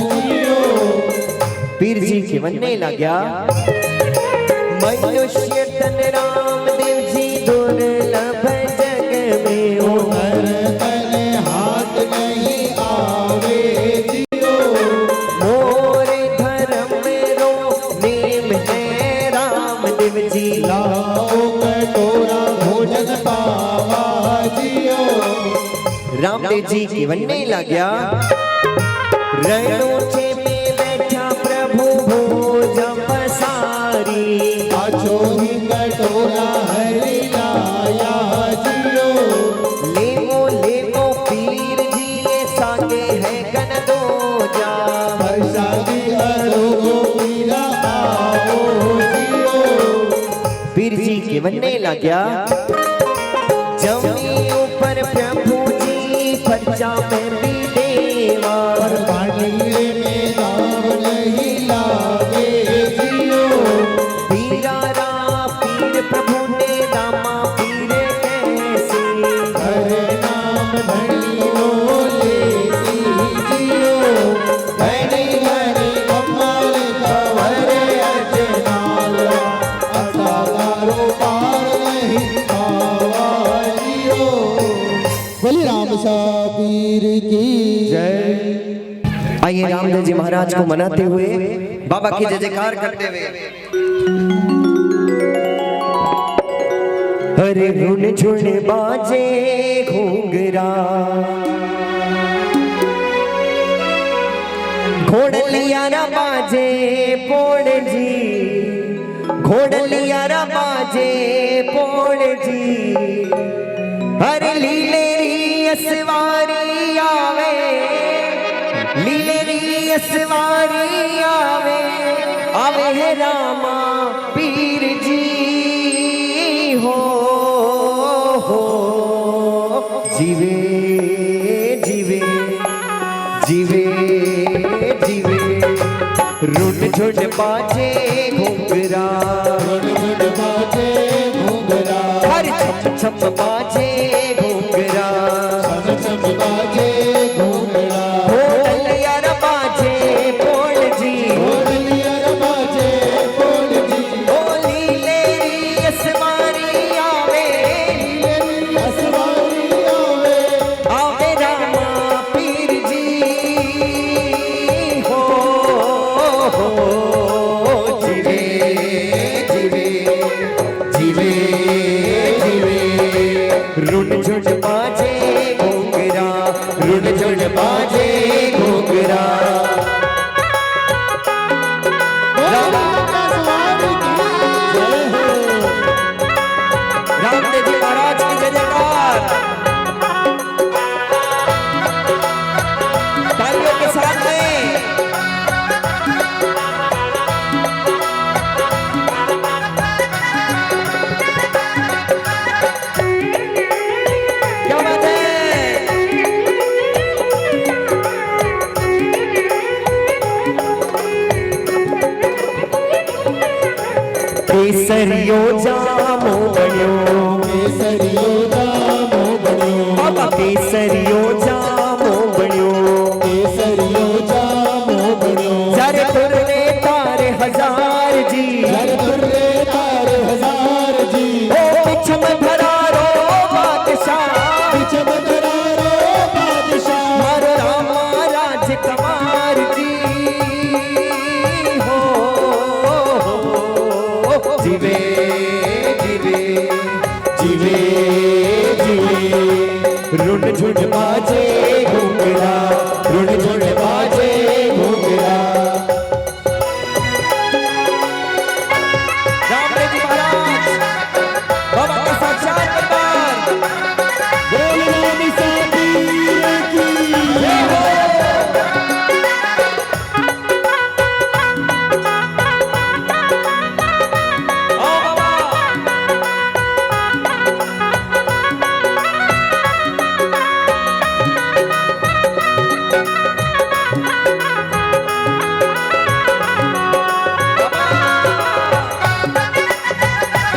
Speaker 2: जियो।
Speaker 1: पीर जी के बनने लगा, मनुष्य तन रामदेव जी दुर्लभ जग में हो।
Speaker 2: हर तन हाथ नहीं आवे जियो।
Speaker 1: मोरे धर्म रो नेम है रामदेव जी,
Speaker 2: लाओ कटोरा भोजन पावा जियो।
Speaker 1: रामदेव जी के बनने लगा, रणोचे में बैठा प्रभु भोजा पसारी।
Speaker 2: आछो ही कटोरा हरि लाया जियो।
Speaker 1: लेवो पीर जी ये सागे है गन दो जा।
Speaker 2: प्रसादी अरोगो पीरा आओ जियो।
Speaker 1: पीर जी के बनने लगा, जमी ऊपर प्रभु जी पर्चा में भी देवा।
Speaker 2: पर पानी में दाम नहीं लागे जियो।
Speaker 1: पीरा रा पीर प्रभु ने रामा पीर कैसे।
Speaker 2: हरे नाम धनियो लेती जियो। धनी धनी कमल कवरे अजनाल असागारो पार नहीं पावा जियो। बोले राम साबीर की
Speaker 1: जय। आइए रामदेव जी महाराज को मनाते हुए बाबा की जय जयकार करते हुए। हरे रुन झुन बाजे घूंगरा घोड़लियारा बाजे पोड़ जी, घोड़लियारा बाजे पोड़ जी, हर लीले री असवारी आवे, लीले री असवारी आवे, आवे है रामा पीर जी हो, जीवे जीवे जीवे जीवे, रुन झुन बाजे घुंघरा,
Speaker 2: बाजे घुंघरा,
Speaker 1: हर छप छप बाजे घुंघरा,
Speaker 2: छप बाजे घुंघरा,
Speaker 1: घोड़लियार बाजे पोड़ जी,
Speaker 2: घोड़लियार बाजे पोड़ जी,
Speaker 1: ओ लीले री असवारी आवे,
Speaker 2: असवारी आवे,
Speaker 1: आवे रामा पीर जी हो, जीवे जीवे जीवे जीवे, रुन झुन बाजे घुंघरा, रुन झुन बाजे घुंघरा, रामदेव जी महाराज की जय जयकार, तालियों के साथ में क्या बात है। केसरियो जामो बणियो,
Speaker 2: केसरियो जामो बणियो,
Speaker 1: बाबा केसरियो जामो बणियो,
Speaker 2: केसरियो जामो बणियो,
Speaker 1: जरपुर ने तारे हजार जी,
Speaker 2: जरपुर रे तार हजार जी,
Speaker 1: ओ पिछम धरारो बादशाह,
Speaker 2: पिछम धरारो बादशाह,
Speaker 1: मारो रामा राजकुमार जी हो, जीवे जीवे
Speaker 2: जीवे जीवे,
Speaker 1: रुन झुन बाजे घुंघरा,
Speaker 2: रुण झुण बाजे घुंघरा,
Speaker 1: रामदेव जी महाराज बाबा का साक्षात दरबार,
Speaker 2: बोलना निसाबीर की
Speaker 1: जय हो। आओ बाबा,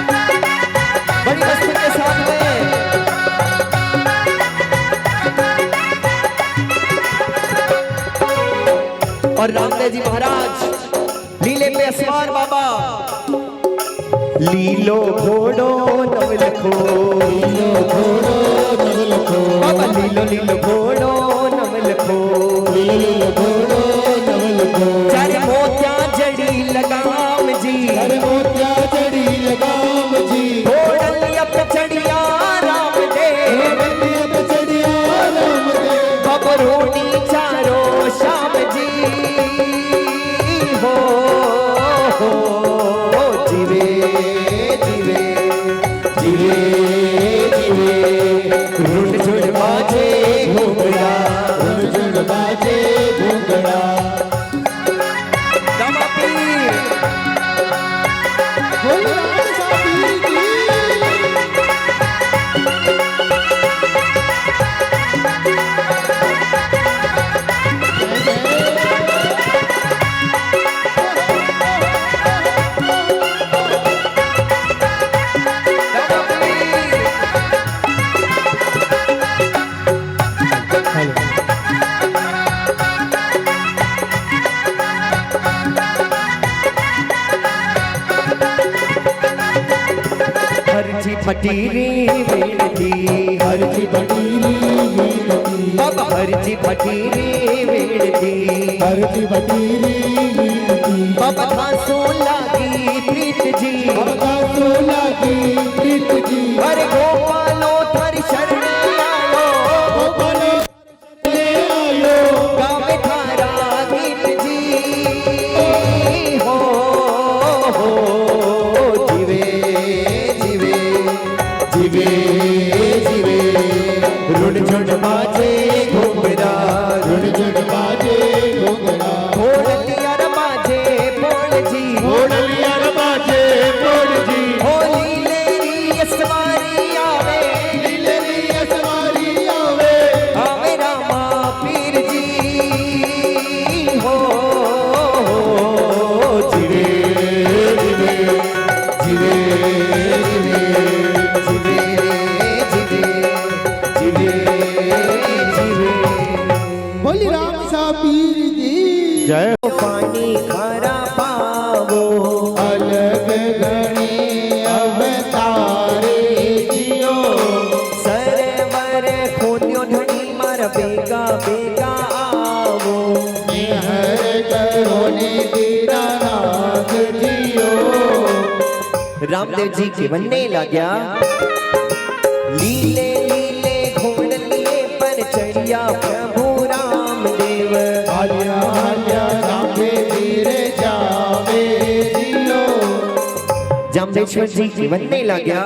Speaker 1: बड़ी मस्ती के साथ में और रामदेव जी महाराज लीले पे असवार बाबा, लीलो घोड़ो नवलखो,
Speaker 2: लीलो घोड़ो नवलखो,
Speaker 1: बाबा लीलो लीलो घोड़ो नवलखो,
Speaker 2: लीलो घोड़ो नवलखो,
Speaker 1: चार मोतिया जड़ी लगाम जी,
Speaker 2: हर मोतिया चढ़ी लगाम जी,
Speaker 1: घोड़लिया पे चढ़िया राम दे,
Speaker 2: घोड़लिया पे चढ़िया राम दे,
Speaker 1: बबरूनी चारो श्याम जी हो, जीवे जीवे
Speaker 2: जीवे जीवे,
Speaker 1: रुन झुन बाजे घुंघरा,
Speaker 2: रुण झुण बाजे घुंघरा,
Speaker 1: रामा पीर
Speaker 2: बोलना निसाबीर की
Speaker 1: रामा पीर, हरजी फटीरी वेणती,
Speaker 2: हरजी बटीरी मीनती,
Speaker 1: बाबा हरजी फटीरी वेणती,
Speaker 2: हरजी बटीरी मीनती,
Speaker 1: बाबा धांसू लागी प्रीत जी,
Speaker 2: बाबा सोला की प्रीत जी,
Speaker 1: अरे गोपालो थारी शरण आयो,
Speaker 2: गोपालो ले आयो,
Speaker 1: गावे थारा गीत जी
Speaker 2: बोली राम सा पीर की जय।
Speaker 1: पानी खारा पावो
Speaker 2: अलग घणे अवतारे जियो
Speaker 1: सरवर खोद्यो धनी मार बेगा बेगा आवो
Speaker 2: निहर करो ने दीनानाथ जियो।
Speaker 1: रामदेव जी के बनने लग्या लीले लीले घोड़ लिए पर चढ़िया प्रभु रामदेव
Speaker 2: आलिया आलिया जाके धीरे जावे जियो।
Speaker 1: जाम्बेश्वर जी के बनने लग्या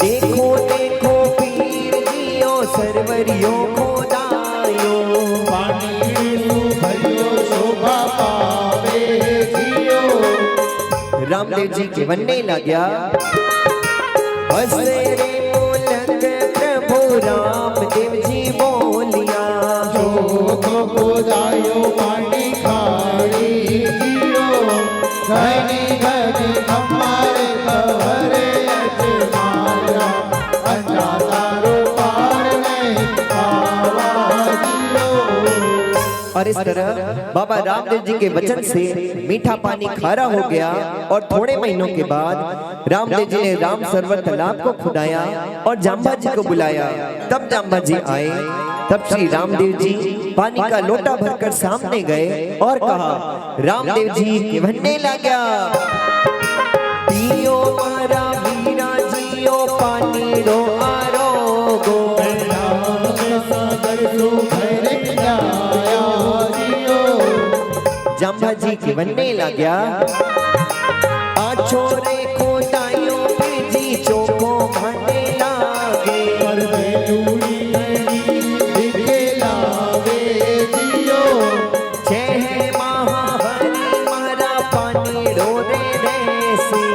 Speaker 1: देखो देखो पीर जियो सरवरियो खोदायो
Speaker 2: पानी भरियो शोभा पावे जियो।
Speaker 1: रामदेव जी के बनने लग्या हंसे रे बोलक प्रभु रामदेव जी बोलिया
Speaker 2: जो खोदायो पानी खाड़ी जियो। घनी घनी हमारे कवरे अजमाया अंजा तारो पार नहीं पावा जियो।
Speaker 1: और इस तरह बाबा रामदेव जी के वचन से मीठा पानी खारा हो गया और थोड़े महीनों के बाद रामदेव जी ने राम सरोवर तालाब को खुदाया और जाम्बा जी को बुलाया। तब जाम्बा जी आए। तब श्री रामदेव जी पानी का लोटा भरकर सामने गए और कहा रामदेव जी के भन्ने लग्या पियो मारा वीरा जियो पानी रो आरोगो जाम्बा जी के बनने लग्या आछो रे खोटाइयों पे जी चोको भाने लागे छह महा हरि मारा पानी रो रे रेसी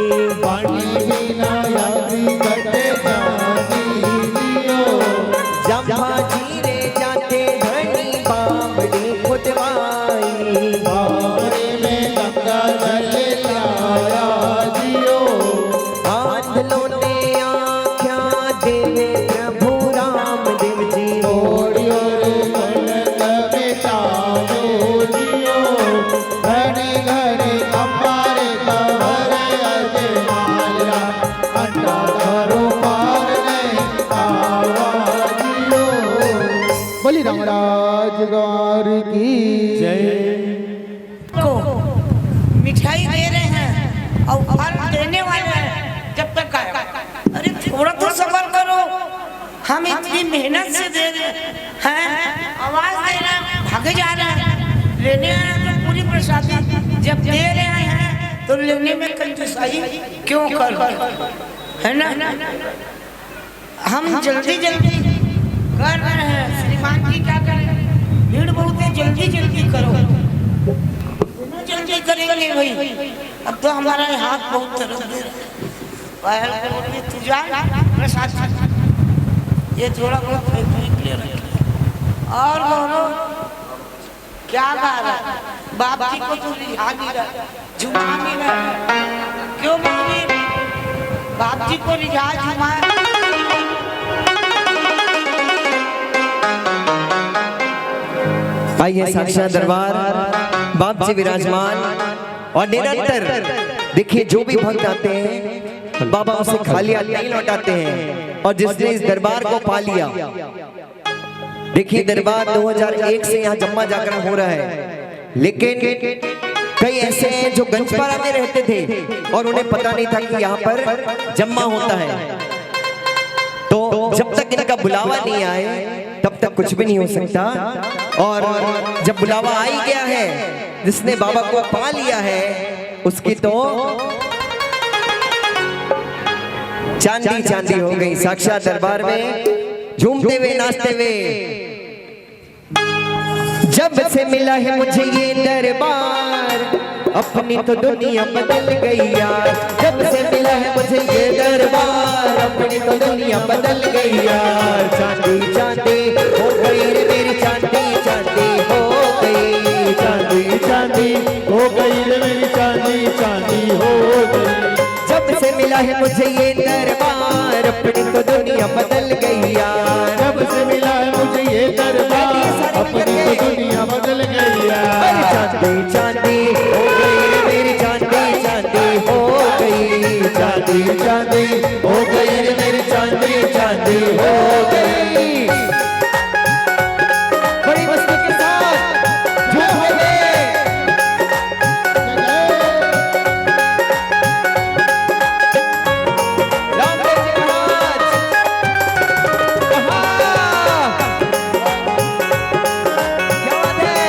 Speaker 1: जाम्बा जी रे जाते धनी बाबड़ी खुदवाई आंधलो ने आख्या देवे प्रभु रामदेव जी
Speaker 2: बोली रामराज गौर की जय।
Speaker 3: को मिठाई दे रहे हैं और फल देने वाले हैं जब तक आए। अरे थोड़ा तो सब्र करो, हम इतनी मेहनत से दे रहे हैं, आवाज दे रहे हैं, भागे जा रहे हैं, लेने आए हैं तो पूरी प्रसादी जब दे रहे हैं तो लेने में कंजूसाई क्यों कर, है ना? हम जल्दी जल्दी कर रहे हैं, श्रीमान जी क्या करें, भीड़ बहुत है, जल्दी जल्दी करो, जल्दी करेंगे भाई। अब तो हमारा हाथ बहुत दर्द दे रहा है, तू जा प्रसाद ये थोड़ा बहुत ले रहा और बोलो क्या गा रहा है? बाप जी को तू रिझा नहीं रहा, झुमा नहीं रहा, क्यों बोली बाप जी को रिझा झुमा?
Speaker 1: आइए साक्षात दरबार बाप जी विराजमान और निरंतर देखिए जो भी भक्त आते हैं बाबा उसे खाली हाथ नहीं लौटाते हैं। और जिसने इस दरबार को पा लिया, देखिए दरबार 2001 से यहाँ जम्मा जागरण हो रहा है, लेकिन कई ऐसे हैं जो गंजपारा में रहते थे और उन्हें पता नहीं था कि यहाँ पर जम्मा होता है। तो जब तक इनका बुलावा नहीं आए तब तक कुछ भी नहीं हो सकता। और जब बुलावा आ ही गया है, जिसने बाबा को पा लिया है उसकी तो चांदी चांदी हो गई। साक्षात दरबार में झूमते हुए नाचते हुए, जब से मिला है मुझे ये दरबार अपनी तो दुनिया बदल गई यार। जब से मिला है मुझे ये दरबार अपनी तो दुनिया बदल गई यार। चांदी चांदी हो गई रे मेरी चांदी चांदी हो गई,
Speaker 2: चांदी चांदी हो गई रे मेरी चांदी चांदी हो गई।
Speaker 1: जब से मिला है मुझे ये दरबार अपनी तो दुनिया बदल गई यार।
Speaker 2: जब से मिला है मुझे ये दरबार
Speaker 1: चांदी चांदी हो गई रे मेरी चांदी चांदी हो गई,
Speaker 2: चांदी चांदी हो गई रे मेरी चांदी चांदी हो गई।
Speaker 1: बड़ी मस्ती के साथ झूमेंगे। रामदेव जी महाराज कहाँ? क्या बात है?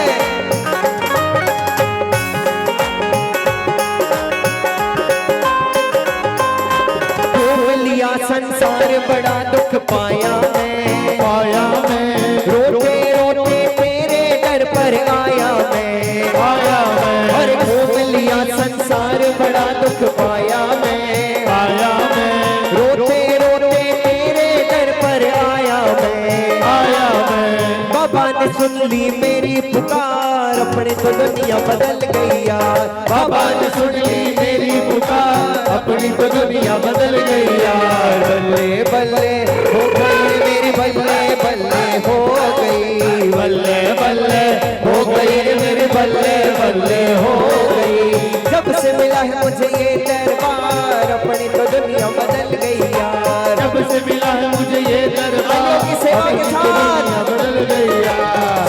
Speaker 1: घूम लिया संसार बड़ा दुख पाया मैं,
Speaker 2: पाया मैं
Speaker 1: रोते रोते तेरे दर पर आया मैं,
Speaker 2: आया मैं
Speaker 1: और घूम लिया संसार बड़ा दुख पाया मैं,
Speaker 2: आया मैं
Speaker 1: रोते रोते तेरे दर पर आया मैं,
Speaker 2: आया मैं
Speaker 1: बाबा ने सुन ली मेरी पुकार, अपने तो दुनिया बदल गई यार।
Speaker 2: बाबा ने सुन ली मेरी पुकार, अपनी तो दुनिया बदल गई यार।
Speaker 1: बल्ले बल्ले हो गई मेरी बल्ले बल्ले हो गई,
Speaker 2: बल्ले बल्ले हो गई रे मेरी बल्ले बल्ले हो गई।
Speaker 1: जब से मिला है मुझे ये दरबार, अपनी तो दुनिया बदल गई यार।
Speaker 2: जब से मिला है मुझे ये दरबार,
Speaker 1: आइयों की सेवा के
Speaker 2: अपनी तो
Speaker 1: साथ।
Speaker 2: दुनिया बदल गई यार।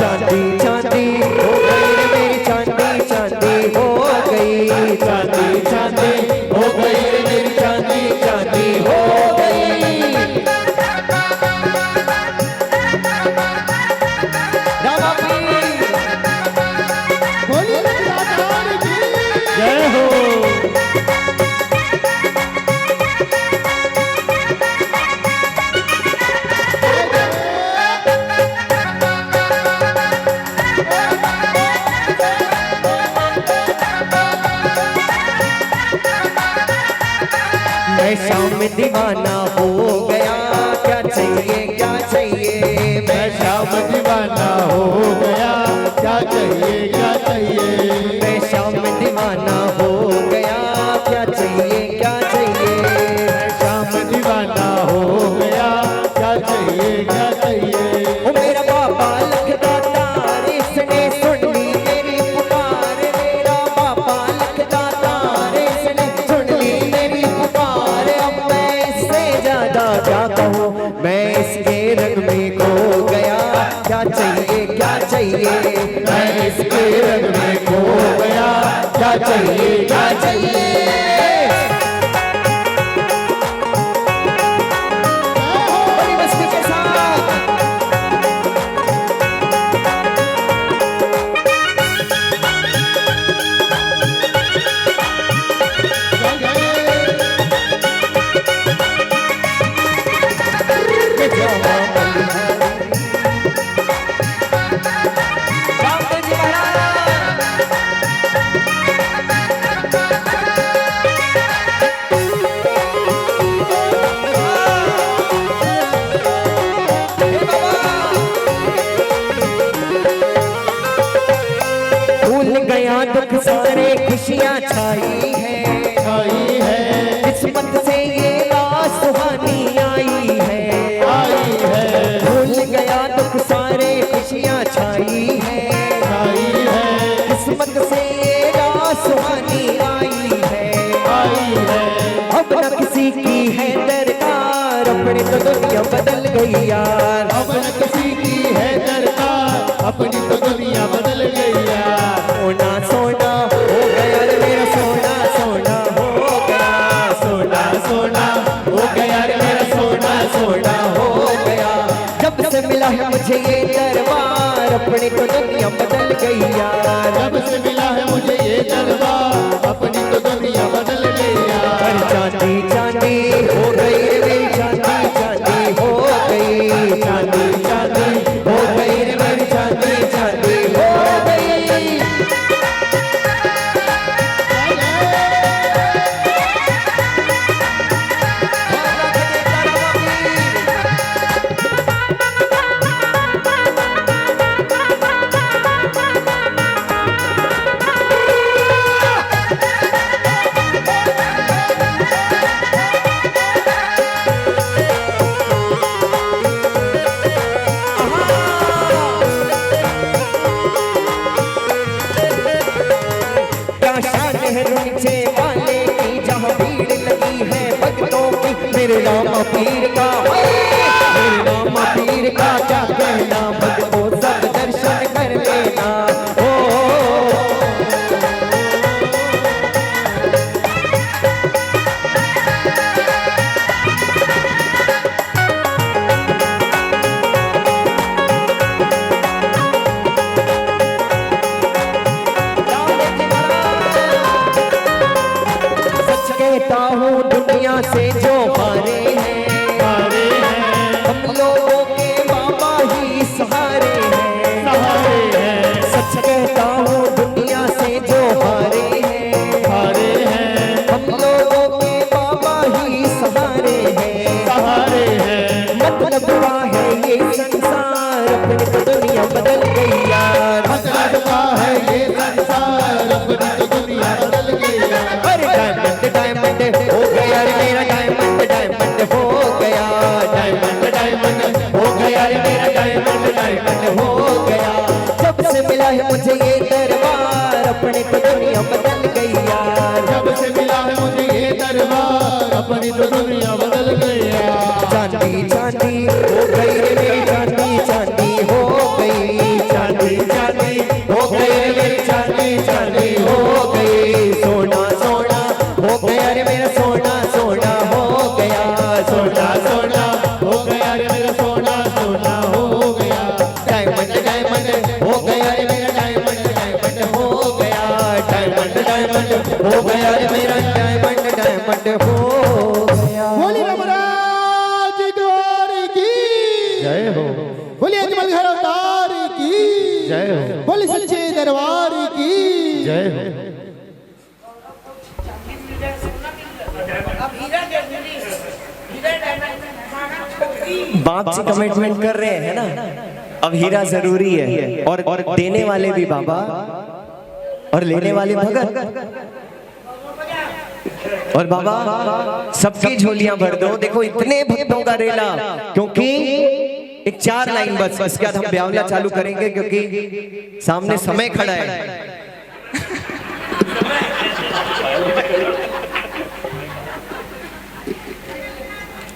Speaker 1: चांदी चांदी हो गई रे मेरी चांदी चांदी हो गई,
Speaker 2: चांदी चांदी हो गई रे मेरी चांदी चांदी हो गई।
Speaker 1: रामा पीर
Speaker 2: जय हो।
Speaker 1: मैं शाम में दीवाना हो गया, क्या चाहिए क्या चाहिए।
Speaker 2: मैं शाम दीवाना हो गया, क्या चाहिए क्या चाहिए।
Speaker 1: मैं शाम में दीवाना हो गया, क्या चाहिए क्या चाहिए।
Speaker 2: मैं शाम दीवाना हो गया, क्या चाहिए क्या चाहिए।
Speaker 1: ओ मेरा बाबा लखदाता इसने सुन ली मेरी पुकार, मेरा बाबा लखदाता इसने सुन ली मेरी पुकार। अब मैं इससे ज्यादा क्या कहूँ, मैं इसके रंग में खो गया, क्या चाहिए क्या चाहिए।
Speaker 2: मैं इसके रंग में खो गया, क्या चाहिए क्या चाहिए।
Speaker 1: बड़ी मस्ती के साथ रामदेव जी महाराज हे बाबा। भूल गया दुख सारे खुशियाँ छाई है,
Speaker 2: आई है
Speaker 1: किस्मत से ये रात सुहानी आई है।
Speaker 2: आई है
Speaker 1: भूल गया दुख सारे खुशियाँ छाई है,
Speaker 2: आई है
Speaker 1: किस्मत से ये रात सुहानी आई है।
Speaker 2: आई है।
Speaker 1: अब न किसी की है दरकार, अपनी तो दुनिया बदल गई यार।
Speaker 2: अब न किसी की है दरकार, अपनी तो दुनिया बदल गई यार।
Speaker 1: सोना सोना हो गया रे मेरा सोना सोना हो गया,
Speaker 2: सोना सोना हो गया रे मेरा सोना सोना
Speaker 1: हो गया। जब से मिला है मुझे ये दरबार, अपनी तो दुनिया बदल गई यार।
Speaker 2: जब से मिला है मुझे ये दरबार, अपनी तो दुनिया बदल गई
Speaker 1: पर
Speaker 2: यार।
Speaker 1: चांदी चांदी हो गई रे मेरी चांदी चांदी हो गई,
Speaker 2: चांदी चांदी
Speaker 1: हो गई रे मेरी चांदी चांदी हो गई। पीर का, मेरे मामा पीर का क्या कहना, मुझको सब दर्शन कर लेना। ओ सच कहता हूँ दुनिया से जो हारे हैं, हम लोगों के बाबा ही सहारे हैं। सच कहता हूँ दुनिया से जो हारे हैं, हम लोगों के बाबा ही सहारे हैं। मतलब का है ये संसार, अपनी तो दुनिया बदल गई यार।
Speaker 2: मतलब का है ये संसार, अपनी तो दुनिया बदल गई यार।
Speaker 1: अरे डायमंड डायमंड हो गया रे मेरा, डायमंड डायमंड हो गया, डायमंड डायमंड हो गया रे मेरा, डायमंड डायमंड हो गया। जब से मिला है मुझे ये दरबार, अपने को दुनिया बदल गई यार।
Speaker 2: जब से मिला है मुझे ये दरबार, अपनी तो दुनिया बदल गई यार।
Speaker 1: चांदी चांदी हो गई रे मेरी, चांदी चांदी हो गई, चांदी चांदी हो गई रे मेरी, चांदी चांदी हो गई। सोना सोना हो गया रे मेरा, सोना सोना हो गया, सोना सोना
Speaker 2: हो गया रे मेरा सोना, सोना हो गया।
Speaker 1: डायमंड डायमंड हो गया रे मेरा, डायमंड डायमंड हो गया, डायमंड डायमंड हो गया रे मेरा, डायमंड डायमंड हो गया।
Speaker 2: बोली रमराज द्वार की
Speaker 1: जय हो,
Speaker 2: बोली अजमल घर अवतार की
Speaker 1: जय हो,
Speaker 2: बोली सच्चे दरबार की
Speaker 1: जय हो।
Speaker 3: अब हीरा जरूरी है, हीरा डायमंड
Speaker 1: बाप जी कमिटमेंट कर रहे हैं ना, अब हीरा जरूरी है। और देने वाले भी बाबा और लेने वाले भगत। और बाबा सबकी झोलियां भर दो। देखो इतने भक्तों का रेला, क्योंकि एक 4 लाइन बस, इसके बाद हम ब्यावला चालू करेंगे क्योंकि सामने समय खड़ा है।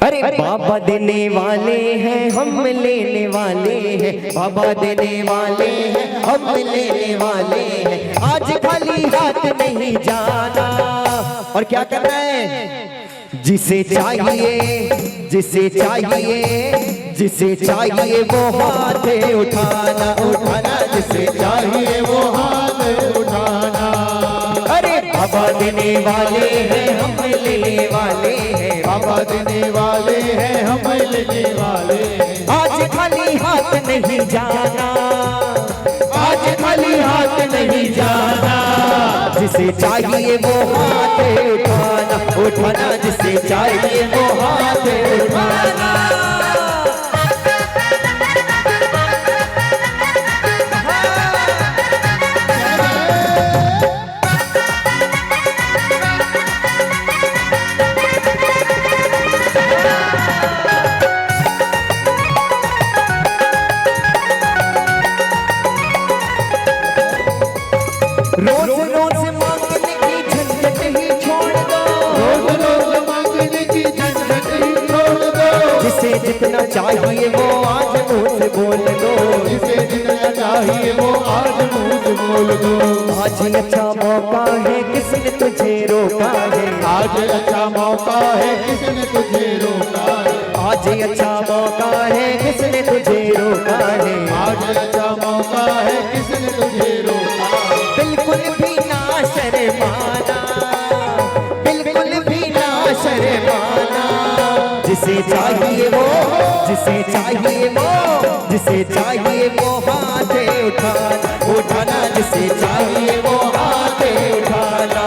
Speaker 1: अरे बाबा देने वाले हैं, हम लेने वाले हैं, बाबा देने वाले हैं, हम लेने वाले हैं। आज खाली हाथ नहीं जाना, और क्या करना है, जिसे चाहिए जिसे चाहिए जिसे चाहिए वो हाथ उठाना, उठाना जिसे चाहिए वो हाथ उठाना। अरे बाबा देने वाले हैं, हम लेने वाले हैं,
Speaker 2: बाबा देने वाले हैं, हम लेने वाले हैं।
Speaker 1: आज खाली हाथ नहीं जाना, आज खाली हाथ नहीं जाना। जिसे चाहिए वो हाथ उठाना, उठाना जिसे चाहिए वो हाथ उठाना। रोज रोज मांगने की झंझट ही छोड़ दो,
Speaker 2: रोज रोज मांगने की झंझट ही छोड़ दो।
Speaker 1: जिसे जितना चाहिए वो आज मुंह से बोल दो,
Speaker 2: जिसे जितना चाहिए वो आज मुंह से बोल दो।
Speaker 1: आज अच्छा मौका है, किसने तुझे रोका है,
Speaker 2: आज अच्छा मौका है, किसने तुझे रोका है।
Speaker 1: आज अच्छा मौका है, किसने तुझे रोका है।
Speaker 2: आज अच्छा मौका है, किसने तुझे रोका है।
Speaker 1: बिल्कुल भी ना शर्माना, बिल्कुल भी ना शर्माना। जिसे चाहिए वो, जिसे चाहिए वो, जिसे चाहिए वो हाथ उठाना, उठाना जिसे चाहिए वो हाथ उठाना।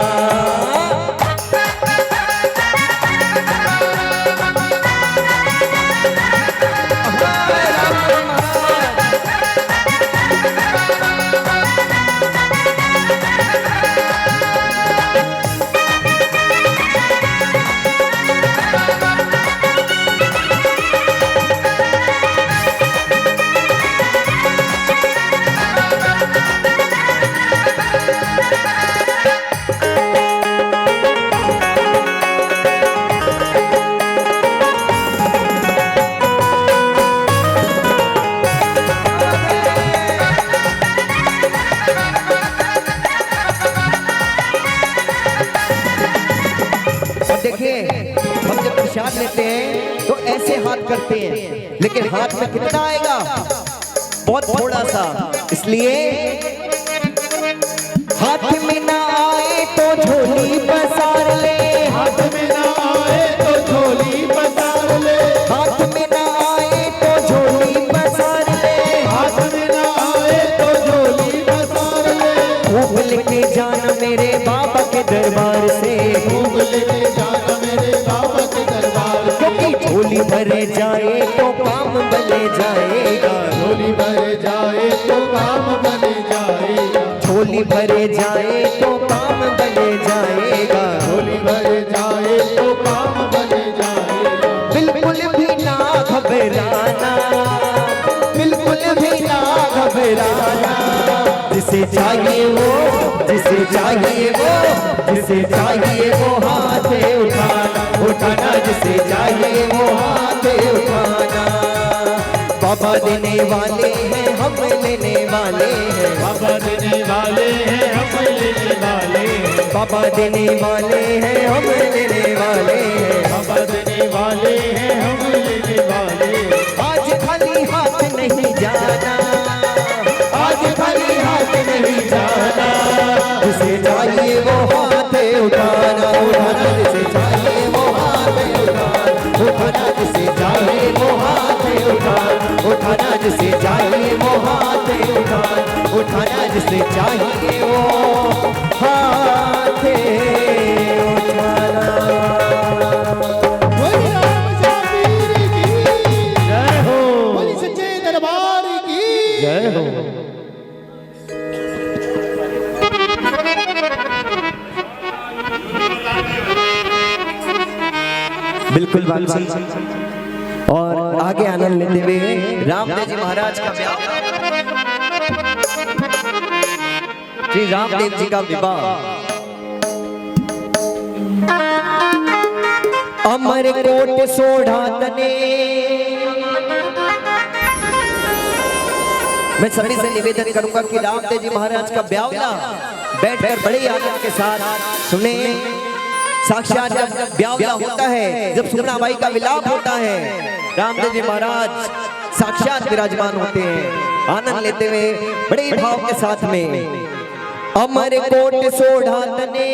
Speaker 1: करते हैं, लेकिन हाथ में कितना आएगा? बहुत थोड़ा सा। इसलिए हाथ में ना आए तो झोली पसार ले,
Speaker 2: हाथ में ना आए तो झोली पसार ले,
Speaker 1: हाथ में ना आए तो झोली पसार ले,
Speaker 2: हाथ में ना आए तो झोली पसार ले।
Speaker 1: खूब लेके जाना मेरे बाबा के दरबार से,
Speaker 2: खूब लेके जाना मेरे बाबा के दरबार से,
Speaker 1: क्योंकि झोली भरे जाए तो काम बले जाएगा,
Speaker 2: झोली भर जाए तो काम बन जाएगा,
Speaker 1: झोली भरे जाए तो काम बले जाएगा,
Speaker 2: झोली भर जाए तो काम बन जाएगा।
Speaker 1: बिल्कुल भी ना घबराना, बिल्कुल भी ना घबराना, जिसे चाहिए वो, जिसे चाहिए वो, जिसे चाहिए वो हाथ उठाना, उठाना, जिसे चाहिए वो हाथ उठाना। बाबा देने वाले हैं, हम लेने वाले हैं,
Speaker 2: बाबा देने वाले हैं, हम लेने वाले हैं,
Speaker 1: बाबा देने वाले हैं, हम लेने वाले हैं।
Speaker 2: बाबा देने वाले हैं, हम लेने वाले हैं।
Speaker 1: आज खाली हाथ नहीं जाना, आज खाली हाथ नहीं जाना, जिसे चाहिए वो हाथ उठाना, उठाना, जिसे चाहिए वो हाथ उठाना, उठाना, जिसे चाहिए वो हाथ उठाना, उठाना, जिसे चाहिए वो हाथ उठाना, उठाना, जिसे चाहिए वो हाथ उठाना।
Speaker 2: बोलिए राजा पीर की
Speaker 1: जय हो,
Speaker 2: बोलिए सच्चे दरबार की
Speaker 1: जय हो। बिल्कुल बाबा। और आगे आनंद लेते हुए रामदेव जी महाराज का ब्याह, श्री रामदेव जी का विवाह अमरकोट सोढ़ा तने। मैं सभी से निवेदन करूंगा कि रामदेव जी महाराज का ब्यावला बैठकर बड़े आनंद के साथ सुने। साक्षात जब ब्यावला होता है, जब सुगनाबाई का विलाप होता है, रामदेव जी महाराज साक्षात विराजमान होते हैं। आनंद लेते हुए बड़े भाव के साथ में अमरकोट सोढ़ा तने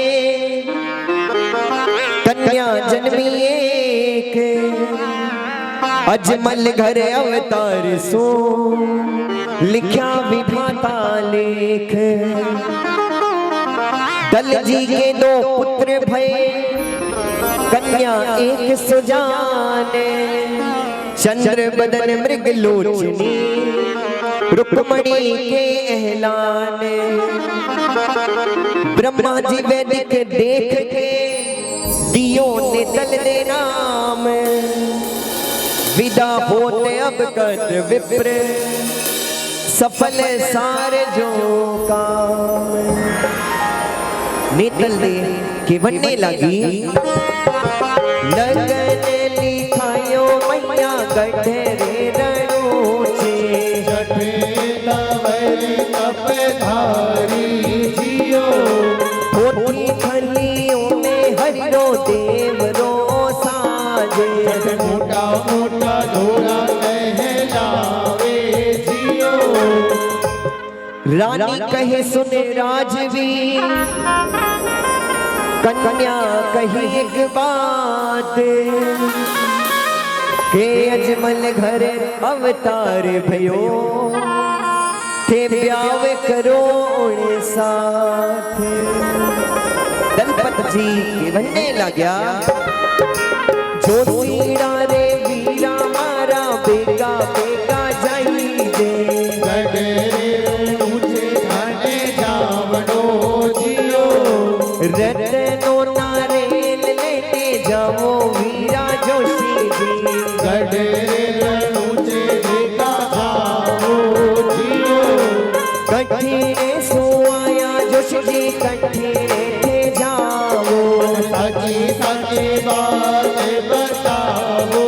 Speaker 1: कन्या जन्मी एक, अजमल घर अवतार सो लिखा विधाता लेख। दल जी के दो पुत्र भये, कन्या एक सुजाने, चंद्र बदन मृग लोचनी, रुक्मणी के एहलान। ब्रह्मा जी वैदिक देख के दियो ने दल दे नाम, विदा होते अब कर विप्र, सफल सारे जो काम। नेतल दे के बनने लगी, लगन लिखायो मैया गठरे रणोचे,
Speaker 2: जियो
Speaker 1: होती खलियों में हरिरो देव रो साजे।
Speaker 2: मोटा मोटा घोड़ा कहलावे जियो,
Speaker 1: रानी कहे सुने राजवीर, कन्या कही एक बात, के अजमल घर अवतार भयो, थे ब्याव करो उड़े साथ। दलपत जी के बनने लग्या, जो सीड़ा रे वीरा मारा बेगा बेगा जाई दे, रतनो नारेल लेते जाओ वीरा जोशी जी, कठिने सो आया जोशी जी, कठिने थे जाओ।
Speaker 2: सची सची बात बताओ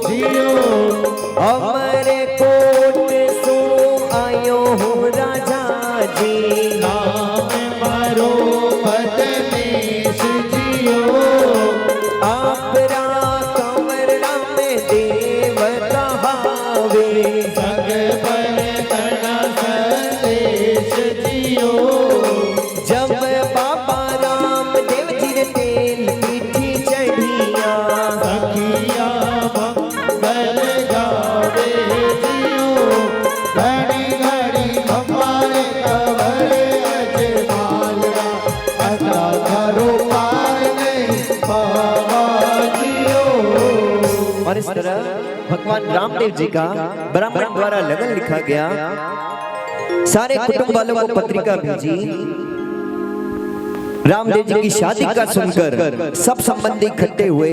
Speaker 2: जियो,
Speaker 1: अमर कोट सो आयो हो राजा जी,
Speaker 2: नाम मारो बदनेश जियो,
Speaker 1: आपरा कंवर राम देव भगवान रामदेव जी का ब्राह्मण द्वारा लगन लिखा गया। सारे कुटुंब वालों को पत्रिका भेजी। रामदेव जी की शादी का सुनकर सब संबंधी इकट्ठे हुए,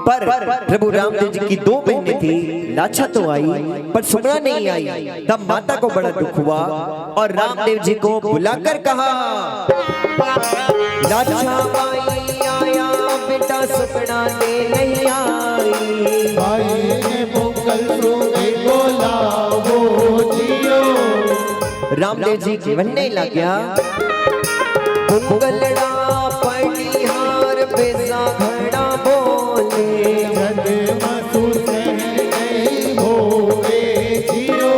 Speaker 1: पर प्रभु रामदेव जी की दो बहनें थी। लाछा तो आई पर सुगना नहीं आई। तब माता को बड़ा दुख हुआ और रामदेव जी को बुलाकर कहा, लाछा बाई आया बेटा सुगना दे नहीं आई।
Speaker 2: भाई ने मुगल सुने बोला वो जियो।
Speaker 1: रामदेव जी बनने लग गया। मुगलड़ा पड़िहार बेजा घड़ा बोले,
Speaker 2: जग मधु नहीं होवे जियो।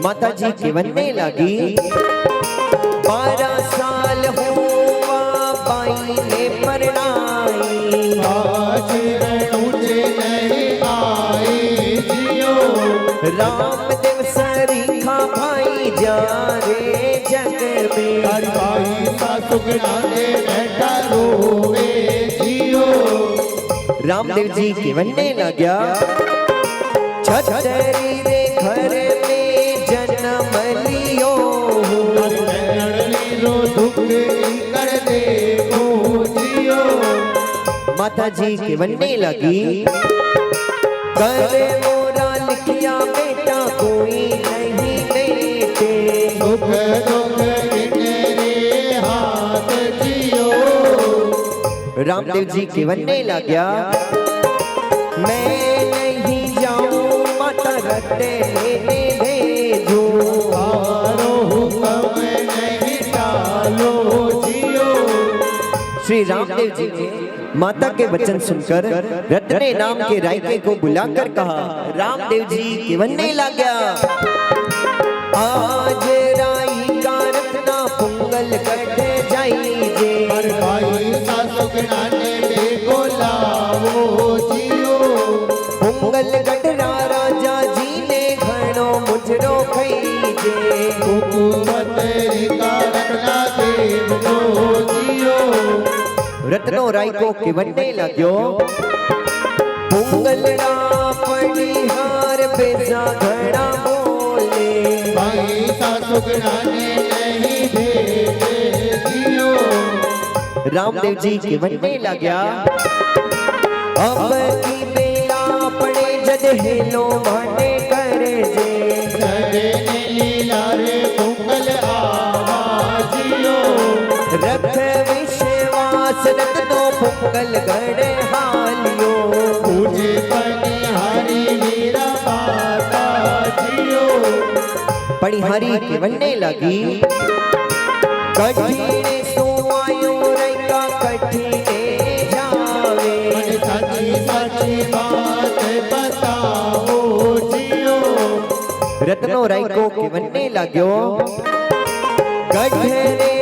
Speaker 1: माता जी की बनने लगी। 12 साल हुआ बाई ने परनाई,
Speaker 2: आज ऊंचे नहीं आए जियो।
Speaker 1: रामदेव सरीखा भाई जा रे जग में,
Speaker 2: हर भाई सा सुगना दे बैठा रोवे जियो।
Speaker 1: रामदेव जी के बनने लग गया। छतरी रे घर में जन्म लियो,
Speaker 2: रो दुख कर दे वो जियो।
Speaker 1: माता जी के बनने लगी। कर मोरा लिखिया बेटा कोई नहीं बेटे,
Speaker 2: सुख दुख तेरे हाथ जियो।
Speaker 1: रामदेव जी के बनने लग गया। मैं नहीं जाऊं माता रटे लेने भेजो,
Speaker 2: आरो हुक्म नहीं टालो जियो।
Speaker 1: श्री रामदेव जी ने माता के वचन सुनकर रत्ने नाम के रायके को बुलाकर कहा, रामदेव जी के बनने लग गया। आज राई का रत्ना पुंगल कट जाइए,
Speaker 2: हर भाई सा सुगना ने देखो लावो जियो।
Speaker 1: पुंगल गढ़रा राजा जी ने घणो मुजरो खईजे,
Speaker 2: हुकूमत रिका रखना देव नो जियो।
Speaker 1: रत्नो रायको के बनने लग्यो। पुंगलड़ा पड़िहार बेजा घड़ा बोले,
Speaker 2: भाई सा सुगना ने नहीं भेजे जियो।
Speaker 1: रामदेव जी के बनने लग गया। अब की बेड़ा पड़े जद हेलो माने कर जे,
Speaker 2: जगे ने लीला रे पुंगल आवाजियो।
Speaker 1: रख विश्वास रत्नो पुंगल गढ़ हालियो,
Speaker 2: पूजे पनी हरि वीरा माता जियो।
Speaker 1: पड़िहारी के बनने लगी। कठिने सुआयो रैका कठिने जावे,
Speaker 2: मन सची सची बात बताओ जियो।
Speaker 1: रत्नो रायको के बनने लग्यो। गढ़रे